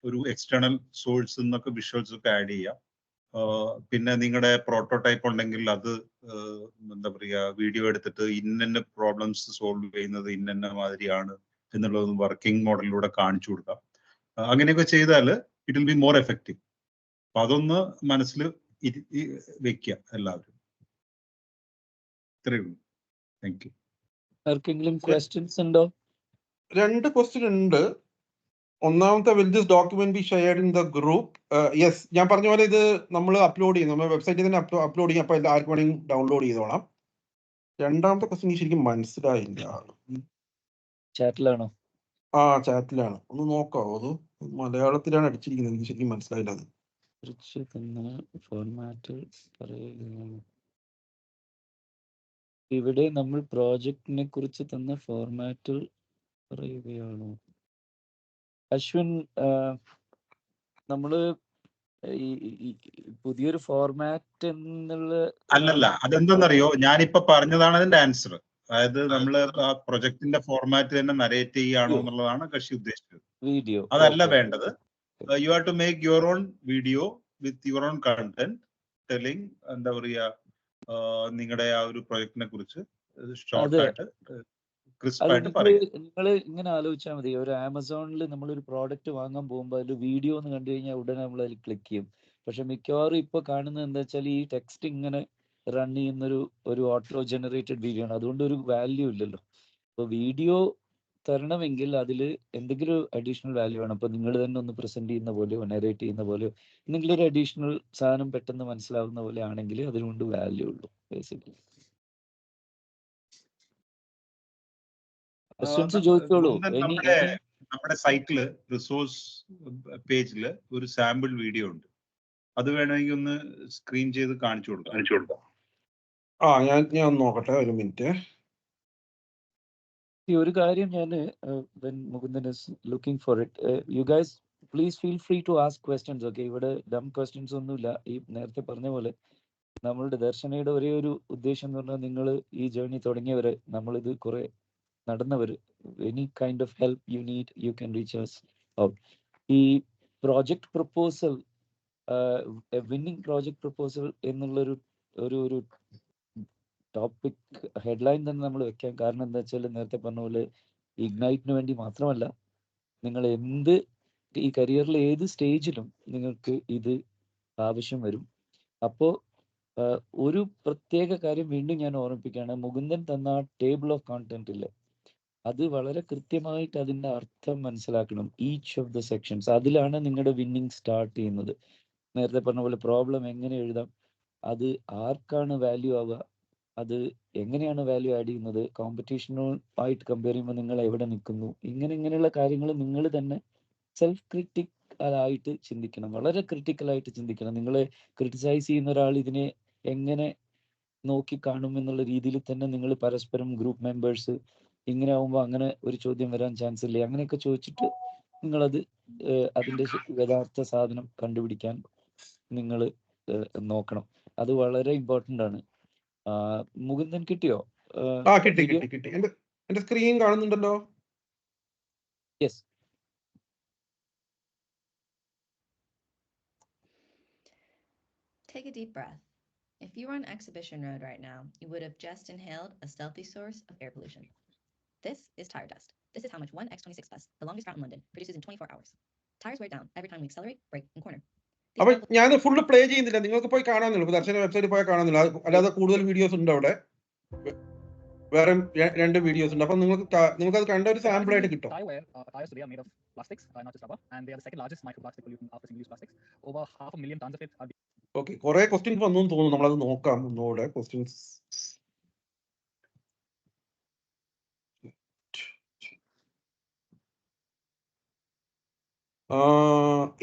ഒരു എക്സ്റ്റേണൽ സോഴ്സ് നിന്നൊക്കെ വിഷ്വൽസ് ഒക്കെ ആഡ് ചെയ്യാം. പിന്നെ നിങ്ങളുടെ പ്രോട്ടോടൈപ്പ് ഉണ്ടെങ്കിൽ അത് എന്താ പറയുക വീഡിയോ എടുത്തിട്ട് ഇന്ന പ്രോബ്ലംസ് സോൾവ് ചെയ്യുന്നത് ഇന്ന മാതിരിയാണ് എന്നുള്ളത് വർക്കിംഗ് മോഡലിലൂടെ കാണിച്ചു കൊടുക്കാം. അങ്ങനെയൊക്കെ ചെയ്താൽ it will be more effective. അപ്പൊ അതൊന്ന് മനസ്സിൽ വെക്കുക എല്ലാവരും. ഇത്രയേ ഉള്ളൂ. Thank you. ആർക്കെങ്കിലും ക്വസ്റ്റ്യൻസ് ഉണ്ടോ? 2 ക്വസ്റ്റ്യൻ ഉണ്ട്. ഒന്നാമത്തെ, will this document B shared in the group? Yes, ഞാൻ പറഞ്ഞ പോലെ ഇത് നമ്മൾ അപ്ലോഡ് ചെയ്യും, നമ്മുടെ വെബ്സൈറ്റിൽ തന്നെ അപ്ലോഡ് ചെയ്യും. അപ്പോൾ ആർക്ക് വേണമെങ്കിലും ഡൗൺലോഡ് ചെയ്തോളാം. രണ്ടാമത്തെ ക്വസ്റ്റ്യൻ ശരിക്കും മനസ്സിലായില്ല. ചാറ്റിലാണോ? ആ, ചാറ്റിലാണ്. ഒന്ന് നോക്കാവോ? അത് മലയാളത്തിലാണ് അടിച്ചിരിക്കുന്നത്, എനിക്ക് ശരിക്കും മനസ്സിലായില്ല. അത് ഫോർമാറ്റ് പറയുകയാണ്. ഇവിടെ നമ്മൾ പ്രോജക്റ്റിനെ കുറിച്ച് തന്ന ഫോർമാറ്റ് പറയുകയാണോ? അശ്വിൻ, നമ്മള് ഈ പുതിയൊരു ഫോർമാറ്റ് എന്നുള്ള അല്ലല്ല, അതെന്തെന്നറിയോ, ഞാനിപ്പോ പറഞ്ഞതാണ് അതിന്റെ ആൻസർ. അതായത് നമ്മള് പ്രൊജക്ടിന്റെ ഫോർമാറ്റ് തന്നെ നരേറ്റ് ചെയ്യുകയാണോ എന്നുള്ളതാണ് കക്ഷി ഉദ്ദേശിച്ചത്. വീഡിയോ അതല്ല വേണ്ടത്. You have to make your own video with your own content telling, എന്താ പറയുക, നിങ്ങളുടെ ആ ഒരു പ്രൊജക്ടിനെ കുറിച്ച് ഷോർട്ടായിട്ട് ക്രിസ്പായിട്ട് പറയും. നിങ്ങൾ ഇങ്ങനെ ആലോചിച്ചാൽ മതി. ഒരു ആമസോണിൽ നമ്മളൊരു പ്രോഡക്റ്റ് വാങ്ങാൻ പോകുമ്പോൾ അതിൽ വീഡിയോ എന്ന് കണ്ടു കഴിഞ്ഞാൽ ഉടനെ നമ്മൾ അതിൽ ക്ലിക്ക് ചെയ്യും. പക്ഷെ മിക്കവാറും ഇപ്പൊ കാണുന്നത് എന്താ വെച്ചാൽ ഈ ടെക്സ്റ്റ് ഇങ്ങനെ റൺ ചെയ്യുന്നൊരു ഓട്ടോ ജനറേറ്റഡ് വീഡിയോ ആണ്. അതുകൊണ്ട് ഒരു വാല്യൂ ഇല്ലല്ലോ. അപ്പൊ വീഡിയോ തരണമെങ്കിൽ അതിൽ എന്തെങ്കിലും അഡീഷണൽ വാല്യൂ വേണം. അപ്പൊ നിങ്ങൾ തന്നെ ഒന്ന് പ്രസന്റ് ചെയ്യുന്ന പോലെയോ നെറേറ്റ് ചെയ്യുന്ന പോലെയോ എന്തെങ്കിലും ഒരു അഡീഷണൽ സാധനം പെട്ടെന്ന് മനസ്സിലാവുന്ന പോലെ ആണെങ്കിൽ അതിനുകൊണ്ട് വാല്യൂ ഉള്ളൂ ബേസിക്കലി. ചോദിച്ചോളൂ. നമ്മുടെ സൈറ്റില് റിസോഴ്സ് പേജില് ഒരു സാമ്പിൾ വീഡിയോ ഉണ്ട്. അത് വേണമെങ്കിൽ ഒന്ന് സ്ക്രീൻ ചെയ്ത് കാണിച്ചു കൊടുക്കാം. ഞാൻ നോക്കട്ടെ, ഒരു മിനിറ്റ്. ഒരു കാര്യം ഞാൻ Mukundan is looking for it, you guys please feel free to ask questions. Okay, ഇവിടെ ഡം ക്വസ്റ്റ്യൻസ് ഒന്നുമില്ല. ഈ നേരത്തെ പറഞ്ഞ പോലെ നമ്മളുടെ ദർശനയുടെ ഒരേ ഒരു ഉദ്ദേശം എന്ന് പറഞ്ഞാൽ നിങ്ങൾ ഈ ജേർണി തുടങ്ങിയവരെ, നമ്മളിത് കുറെ നടന്നവർ, any kind of help you need you can reach us out. ഈ project proposal, winning project proposal എന്നുള്ളൊരു ഒരു ടോപ്പിക് ഹെഡ്ലൈൻ തന്നെ നമ്മൾ വെക്കാൻ കാരണം എന്താ വെച്ചാൽ, നേരത്തെ പറഞ്ഞ പോലെ ഇഗ്നൈറ്റിന് വേണ്ടി മാത്രമല്ല, നിങ്ങൾ ഈ കരിയറിൽ ഏത് സ്റ്റേജിലും നിങ്ങൾക്ക് ഇത് ആവശ്യം വരും. അപ്പോൾ ഒരു പ്രത്യേക കാര്യം വീണ്ടും ഞാൻ ഓർമ്മിപ്പിക്കുകയാണ്. മുകുന്ദൻ തന്ന ടേബിൾ ഓഫ് കോണ്ടന്റ് ഇല്ലേ, അത് വളരെ കൃത്യമായിട്ട് അതിൻ്റെ അർത്ഥം മനസ്സിലാക്കണം. ഈച്ച് ഓഫ് ദ സെക്ഷൻസ്, അതിലാണ് നിങ്ങളുടെ വിന്നിങ് സ്റ്റാർട്ട് ചെയ്യുന്നത്. നേരത്തെ പറഞ്ഞ പോലെ പ്രോബ്ലം എങ്ങനെ എഴുതാം, അത് ആർക്കാണ് വാല്യൂ ആവുക, അത് എങ്ങനെയാണ് വാല്യൂ ആഡ് ചെയ്യുന്നത്, കോമ്പറ്റീഷനുമായിട്ട് കമ്പയർ ചെയ്യുമ്പോൾ നിങ്ങൾ എവിടെ നിൽക്കുന്നു, ഇങ്ങനെയുള്ള കാര്യങ്ങൾ നിങ്ങൾ തന്നെ സെൽഫ് ക്രിട്ടിക്കലായിട്ട് ചിന്തിക്കണം. വളരെ ക്രിട്ടിക്കലായിട്ട് ചിന്തിക്കണം. നിങ്ങളെ ക്രിട്ടിസൈസ് ചെയ്യുന്ന ഒരാൾ ഇതിനെ എങ്ങനെ നോക്കി കാണും എന്നുള്ള രീതിയിൽ തന്നെ നിങ്ങൾ പരസ്പരം ഗ്രൂപ്പ് മെമ്പേഴ്സ് ഇങ്ങനെ ആവുമ്പോൾ അങ്ങനെ ഒരു ചോദ്യം വരാൻ ചാൻസ് ഇല്ലേ, അങ്ങനെയൊക്കെ ചോദിച്ചിട്ട് നിങ്ങളത് അതിൻ്റെ യഥാർത്ഥ സാധനം കണ്ടുപിടിക്കാൻ നിങ്ങൾ നോക്കണം. അത് വളരെ ഇമ്പോർട്ടൻ്റ് ആണ്. മുകുന്ദൻ കിട്ടിയോ? കിട്ടി. എന്റെ സ്ക്രീൻ കാണുന്നുണ്ടല്ലോ. Yes. Take a deep breath. If you were on Exhibition Road right now, you would have just inhaled a stealthy source of air pollution. This is tire dust. This is how much one X26 bus, the longest route in London, produces in 24 hours. Tires wear down every time we accelerate, brake, and corner. അപ്പൊ ഞാൻ full play ചെയ്യുന്നില്ല, നിങ്ങൾക്ക് പോയി കാണാമെന്നുള്ളൂ. ദർശന വെബ്സൈറ്റിൽ പോയി കാണാമെന്നില്ല. അല്ലാതെ കൂടുതൽ videos ഉണ്ട് അവിടെ, വേറെ 2 വീഡിയോസ് ഉണ്ട്. അപ്പൊ നിങ്ങൾക്ക് അത് കണ്ട ഒരു സാമ്പിൾ ആയിട്ട് കിട്ടും. Tires today are made of plastics, not just rubber, and they are the second largest microplastic pollutant after single-use plastics. Over 500,000 tons of it are. Okay, കുറെ ക്വസ്റ്റ്യൻസ് വന്നു തോന്നുന്നു. നമ്മളത് നോക്കാം ഒന്നുകൂടെ. Questions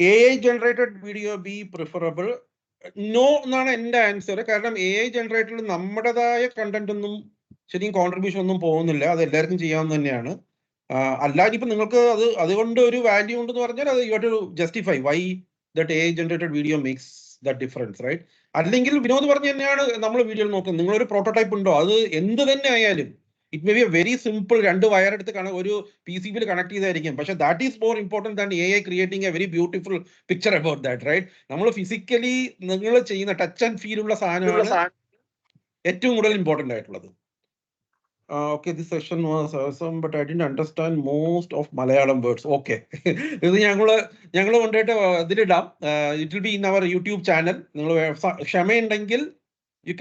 AI generated video be preferable? No എന്നാണ് എൻ്റെ answer. കാരണം AI generated നമ്മുടേതായ കണ്ടന്റ് ഒന്നും ശരിക്കും കോൺട്രിബ്യൂഷൻ ഒന്നും പോകുന്നില്ല. അത് എല്ലാവർക്കും ചെയ്യാവുന്ന തന്നെയാണ്. അല്ലാതെ ഇപ്പൊ നിങ്ങൾക്ക് അതുകൊണ്ട് ഒരു വാല്യൂ ഉണ്ടെന്ന് പറഞ്ഞാൽ അത് you have to justify why that AI generated video makes that difference, right? അല്ലെങ്കിൽ വിനോദ് പറഞ്ഞ തന്നെയാണ് നമ്മൾ വീഡിയോ നോക്കുന്നത്. നിങ്ങളൊരു പ്രോട്ടോടൈപ്പ് ഉണ്ടോ, അത് എന്ത് തന്നെ ആയാലും It may be a very simple രണ്ട് വയർ എടുത്ത് ഒരു PCB കണക്ട് ചെയ്തായിരിക്കും, പക്ഷെ that is more important than AI creating a very beautiful picture about that, right? നമ്മൾ ഫിസിക്കലി നിങ്ങൾ ചെയ്യുന്ന ടച്ച് ആൻഡ് ഫീൽ ഉള്ള സാധനമാണ് ഏറ്റവും കൂടുതൽ ഇമ്പോർട്ടൻ്റ് ആയിട്ടുള്ളത്. Okay, this session was awesome, but I didn't understand most of Malayalam words. Okay. ഇത് ഞങ്ങൾ കൊണ്ടുപോയിട്ട് ഇതിലിടാം. It will be in our YouTube channel. നിങ്ങൾ ക്ഷമയുണ്ടെങ്കിൽ you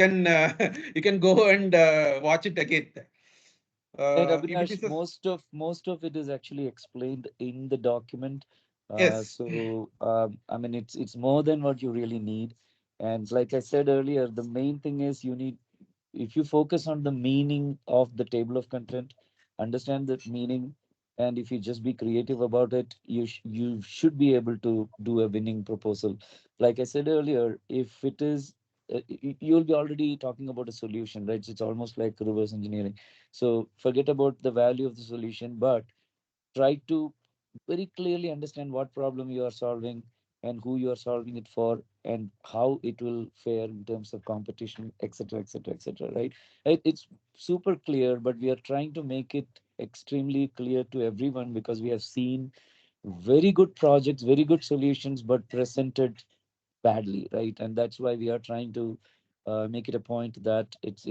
can go and watch it again. And If Avinash, it is most of it is actually explained in the document. Yes. So I mean, it's more than what you really need. And like I said earlier, the main thing is if you focus on the meaning of the table of content, understand the meaning, and if you just be creative about it, you should be able to do a winning proposal. Like I said earlier, if it is you'll be already talking about a solution, right? It's almost like reverse engineering. So forget about the value of the solution, but try to very clearly understand what problem you are solving and who you are solving it for and how it will fare in terms of competition, etc., etc., etc., right? It's super clear, but we are trying to make it extremely clear to everyone because we have seen very good projects, very good solutions, but presented badly, right? And that's why we are trying to make it a point that it's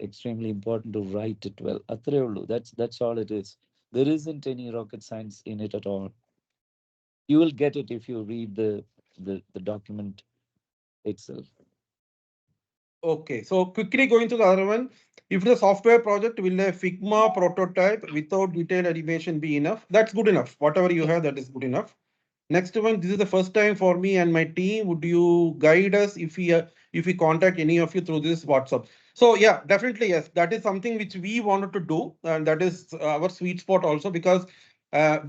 extremely important to write it well. Atre ullu. That's all it is. There isn't any rocket science in it at all. You will get it if you read the document itself. Okay, so quickly going to the other one. If the software project, will a Figma prototype without detailed animation be enough? That's good enough. Whatever you have, that is good enough. Next one, this is the first time for me and my team. Would you guide us if we contact any of you through this WhatsApp? So yeah, definitely yes. That is something which we wanted to do, and that is our sweet spot also, because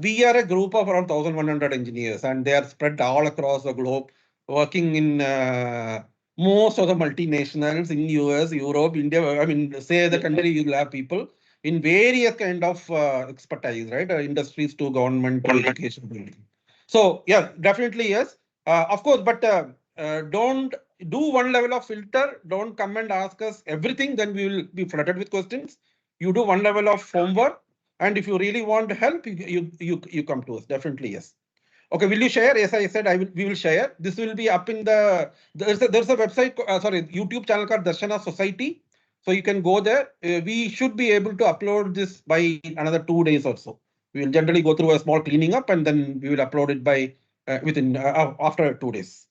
we are a group of around 1,100 engineers, and they are spread all across the globe, working in most of the multinationals in US, Europe, India. I mean, say the country, you will have people in various kind of expertise, right? Industries to government to education. So yeah, definitely yes. Of course, but don't do one level of filter. Don't come and ask us everything. Then we will be flooded with questions. You do one level of homework, and if you really want help, you come to us. Definitely yes. Okay, will you share? Yes, I said we will share. This will be up in there's a website, sorry, YouTube channel called Darshana Society. So you can go there. We should be able to upload this by another 2 days or so. We will generally go through a small cleaning up, and then we will upload it by within after 2 days.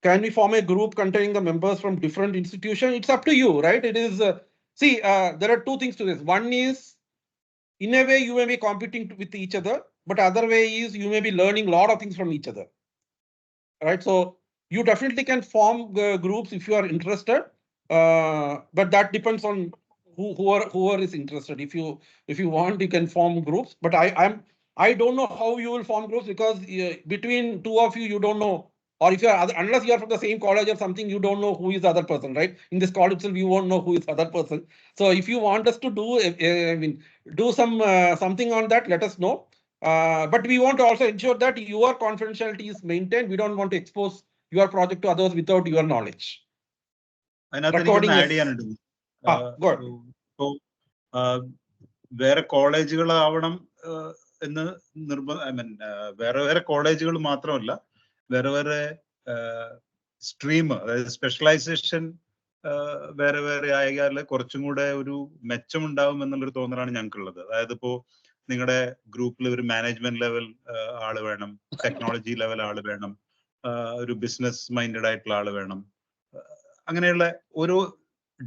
Can we form a group containing the members from different institutions? It's up to you, right? It is see, there are two things to this. One is, in a way, you may be competing with each other, but other way is you may be learning a lot of things from each other, right? So you definitely can form groups if you are interested, but that depends on whoever is interested. If you want, you can form groups, but I don't know how you will form groups, because between two of you don't know, or if you are unless you are from the same college or something, you don't know who is the other person, right? In this call itself, you won't know who is the other person. So if you want us to do do something on that, let us know. But we want to also ensure that your confidentiality is maintained. We don't want to expose your project to others without your knowledge. Recording add ചെയ്യാനുണ്ട്. go ahead. ഇപ്പോ വേറെ കോളേജുകളാവണം എന്ന് I mean വേറെ കോളേജുകൾ മാത്രമല്ല, വേറെ stream, അതായത് specialisation വേറെ ആയാൽ കുറച്ചും കൂടെ ഒരു മെച്ചമുണ്ടാവും എന്നുള്ളൊരു തോന്നലാണ് ഞങ്ങൾക്കുള്ളത്. അതായത് ഇപ്പോ നിങ്ങളുടെ ഗ്രൂപ്പിൽ ഒരു മാനേജ്മെന്റ് ലെവൽ ആള് വേണം, ടെക്നോളജി ലെവൽ ആള് വേണം, ഒരു ബിസിനസ് മൈൻഡഡ് ആയിട്ടുള്ള ആള് വേണം. അങ്ങനെയുള്ള ഓരോ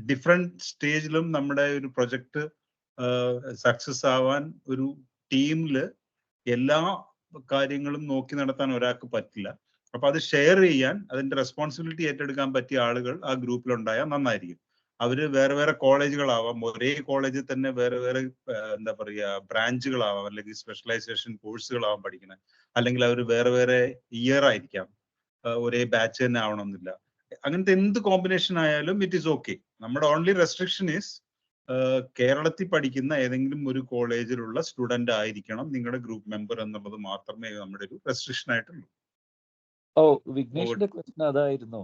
ഡിഫറെന്റ് സ്റ്റേജിലും നമ്മുടെ ഒരു പ്രൊജക്ട് സക്സസ് ആവാൻ ഒരു ടീമില് എല്ലാ കാര്യങ്ങളും നോക്കി നടത്താൻ ഒരാൾക്ക് പറ്റില്ല. അപ്പൊ അത് ഷെയർ ചെയ്യാൻ, അതിന്റെ റെസ്പോൺസിബിലിറ്റി ഏറ്റെടുക്കാൻ പറ്റിയ ആളുകൾ ആ ഗ്രൂപ്പിലുണ്ടായാൽ നന്നായിരിക്കും. അവര് വേറെ കോളേജുകളാവാം, ഒരേ കോളേജിൽ തന്നെ വേറെ എന്താ പറയുക ബ്രാഞ്ചുകളാവാം, അല്ലെങ്കിൽ സ്പെഷ്യലൈസേഷൻ കോഴ്സുകളാവാം പഠിക്കുന്നത്, അല്ലെങ്കിൽ അവർ വേറെ ഇയർ ആയിരിക്കാം, ഒരേ ബാച്ച് തന്നെ ആവണമെന്നില്ല. അങ്ങനത്തെ എന്ത് കോമ്പിനേഷൻ ആയാലും ഇറ്റ് ഈസ് ഓക്കെ. നമ്മുടെ ഓൺലി റെസ്ട്രിക്ഷൻ ഈസ് കേരളത്തിൽ പഠിക്കുന്ന ഏതെങ്കിലും ഒരു കോളേജിലുള്ള സ്റ്റുഡന്റ് ആയിരിക്കണം നിങ്ങളുടെ ഗ്രൂപ്പ് മെമ്പർ എന്നുള്ളത് മാത്രമേ നമ്മുടെ ഒരു റെസ്ട്രിക്ഷൻ ആയിട്ടുള്ളൂ. ഓ, വിഘ്നേഷിന്റെ ക്വസ്റ്റ്യൻ അതായിരുന്നു.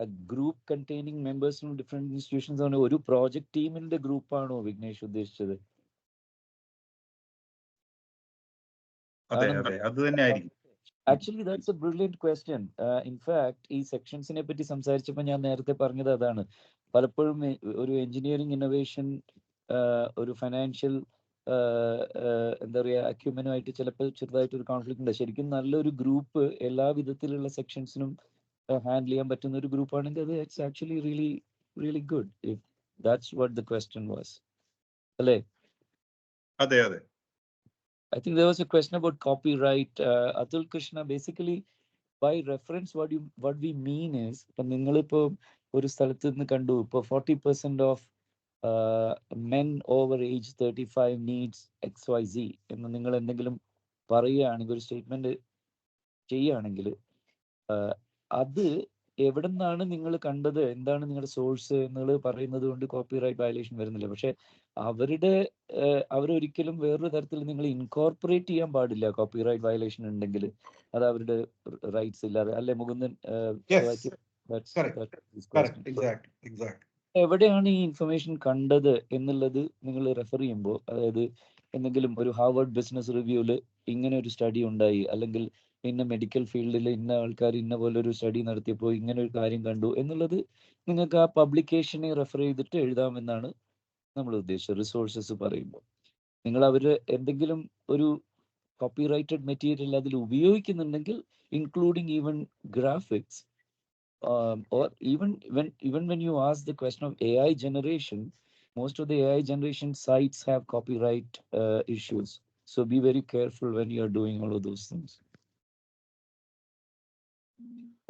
a group containing members from different institutions ആണ് ഒരു project ടീമിന്റെ ഗ്രൂപ്പ് ആണോ വിഘ്നേഷ് ഉദ്ദേശിച്ചത്? അതെ അതെ അത് തന്നെ ആയിരിക്കും. Actually that's A brilliant question. In fact ഈ സെക്ഷൻസിനെ പറ്റി സംസാരിച്ചപ്പോൾ ഞാൻ നേരത്തെ പറഞ്ഞത് അതാണ്. പലപ്പോഴും ഒരു എഞ്ചിനീയറിംഗ് ഇന്നോവേഷൻ ഒരു ഫൈനാൻഷ്യൽ എന്താ പറയുക അക്യൂമനുമായിട്ട് ചിലപ്പോൾ ചെറുതായിട്ട് ഒരു കോൺഫ്ലിക്റ്റ് ഉണ്ട്. ശരിക്കും നല്ലൊരു ഗ്രൂപ്പ് എല്ലാ വിധത്തിലുള്ള സെക്ഷൻസിനും ഹാൻഡിൽ ചെയ്യാൻ പറ്റുന്ന ഒരു ഗ്രൂപ്പ് ആണെങ്കിൽ അത് it's actually really really good if that's what the question was, അല്ലേ? അതെ അതെ. I think there was a question about copyright. Atul Krishna, basically by reference what we mean is ഇപ്പം നിങ്ങളിപ്പോൾ ഒരു സ്ഥലത്ത് നിന്ന് കണ്ടു ഇപ്പോൾ 40% of men over age 35 needs XYZ എന്ന് നിങ്ങൾ എന്തെങ്കിലും പറയുകയാണെങ്കിൽ ഒരു സ്റ്റേറ്റ്മെന്റ് ചെയ്യുകയാണെങ്കിൽ അത് എവിടെ നിന്നാണ് നിങ്ങൾ കണ്ടത്, എന്താണ് നിങ്ങളുടെ സോഴ്സ് എന്നുള്ളത് പറയുന്നത് കൊണ്ട് കോപ്പിറൈറ്റ് വയലേഷൻ വരുന്നില്ല. പക്ഷെ അവരൊരിക്കലും വേറൊരു തരത്തിൽ നിങ്ങൾ ഇൻകോർപ്പറേറ്റ് ചെയ്യാൻ പാടില്ല കോപ്പിറൈറ്റ് വയലേഷൻ ഉണ്ടെങ്കിൽ. അത് അവരുടെ റൈറ്റ്സ് ഇല്ലാതെ, അല്ലെ മുകുന്ദൻ? എവിടെയാണ് ഈ ഇൻഫർമേഷൻ കണ്ടത് എന്നുള്ളത് നിങ്ങൾ റെഫർ ചെയ്യുമ്പോൾ, അതായത് എന്തെങ്കിലും ഒരു ഹാർവർഡ് ബിസിനസ് റിവ്യൂല് ഇങ്ങനെ ഒരു സ്റ്റഡി ഉണ്ടായി, അല്ലെങ്കിൽ ഇന്ന മെഡിക്കൽ ഫീൽഡിൽ ഇന്ന ആൾക്കാർ ഇന്ന പോലെ ഒരു സ്റ്റഡി നടത്തിയപ്പോൾ ഇങ്ങനെ ഒരു കാര്യം കണ്ടു എന്നുള്ളത് നിങ്ങൾക്ക് ആ പബ്ലിക്കേഷനെ റെഫർ ചെയ്തിട്ട് എഴുതാമെന്നാണ് നമ്മൾ ഉദ്ദേശിച്ചത്. റിസോഴ്സസ് പറയുമ്പോൾ നിങ്ങൾ അവർ എന്തെങ്കിലും ഒരു കോപ്പിറൈറ്റഡ് മെറ്റീരിയൽ അതിൽ ഉപയോഗിക്കുന്നുണ്ടെങ്കിൽ, including even graphics, or even when you ask the question of AI generation, most of the AI generation sites have copyright issues. So be very careful when you are doing all of those things.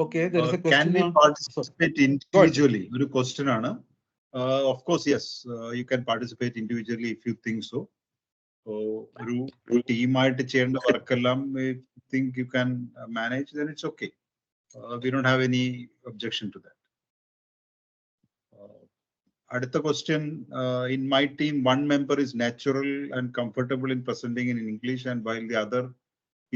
Okay, there is a question. Can we participate individually? ഒരു question ആണ്. Of course, yes. You can participate individually if you think so. ഒരു ടീമായിട്ട് ചെയ്യേണ്ട വർക്കെല്ലാം think you can manage, then it's okay. We don't have any objection to that. Aditha question, in my team, one member is natural and comfortable in presenting in English, and while the other